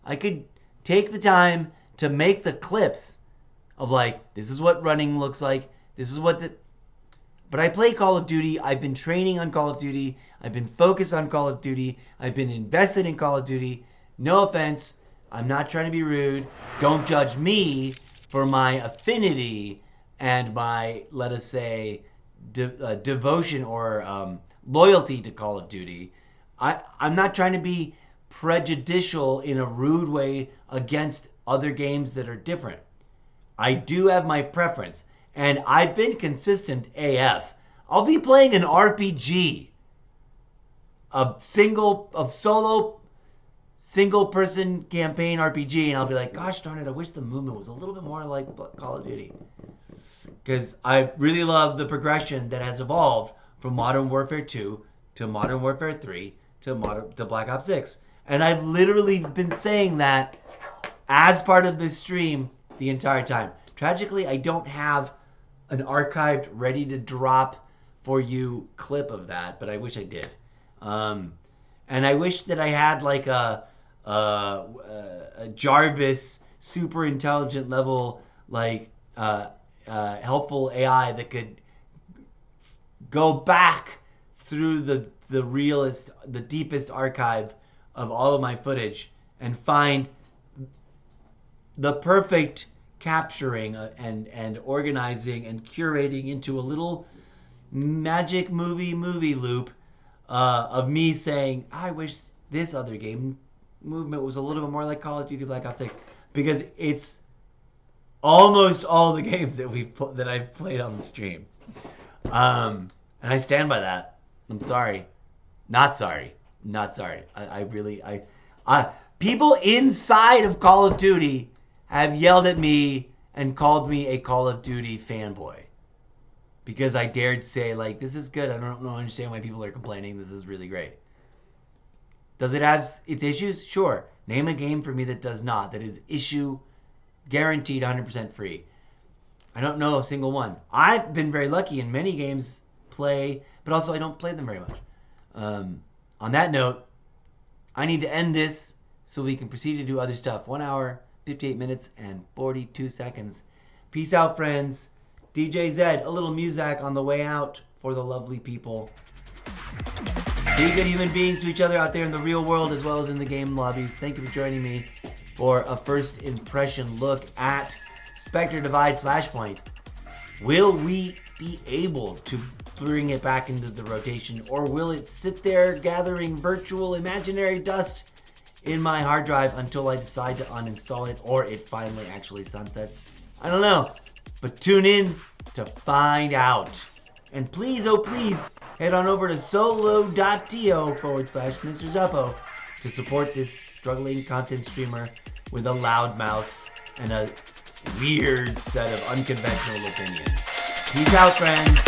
I could take the time to make the clips of like, this is what running looks like. This is what the... But I play Call of Duty. I've been training on Call of Duty. I've been focused on Call of Duty. I've been invested in Call of Duty. No offense. I'm not trying to be rude. Don't judge me for my affinity and my, let us say, devotion or loyalty to Call of Duty. I'm not trying to be prejudicial in a rude way against other games that are different. I do have my preference, and I've been consistent AF. I'll be playing an RPG, a solo single-person campaign RPG, and I'll be like, gosh darn it, I wish the movement was a little bit more like Call of Duty. Because I really love the progression that has evolved from Modern Warfare 2 to Modern Warfare 3 to Black Ops 6. And I've literally been saying that as part of this stream the entire time. Tragically, I don't have an archived, ready to drop for you clip of that, but I wish I did. And I wish that I had like a Jarvis super intelligent level, like helpful AI that could go back through the deepest archive of all of my footage and find the perfect capturing and organizing and curating into a little magic movie loop of me saying, I wish this other game movement was a little bit more like Call of Duty Black Ops 6, because it's almost all the games that I've played on the stream. And I stand by that. I'm sorry. Not sorry. People inside of Call of Duty have yelled at me and called me a Call of Duty fanboy because I dared say, like, this is good. I don't understand why people are complaining. This is really great. Does it have its issues? Sure. Name a game for me that does not, that is issue guaranteed 100% free. I don't know a single one. I've been very lucky in many games play, but also I don't play them very much. On that note, I need to end this so we can proceed to do other stuff. 1 hour, 58 minutes, and 42 seconds. Peace out, friends. DJ Zed, a little music on the way out for the lovely people. Be good human beings to each other out there in the real world as well as in the game lobbies. Thank you for joining me for a first impression look at Spectre Divide Flashpoint. Will we be able to bring it back into the rotation, or will it sit there gathering virtual imaginary dust in my hard drive until I decide to uninstall it or it finally actually sunsets? I don't know, but tune in to find out. And please, oh please, head on over to solo.to/Mr. Zeppo to support this struggling content streamer with a loud mouth and a weird set of unconventional opinions. Peace out, friends.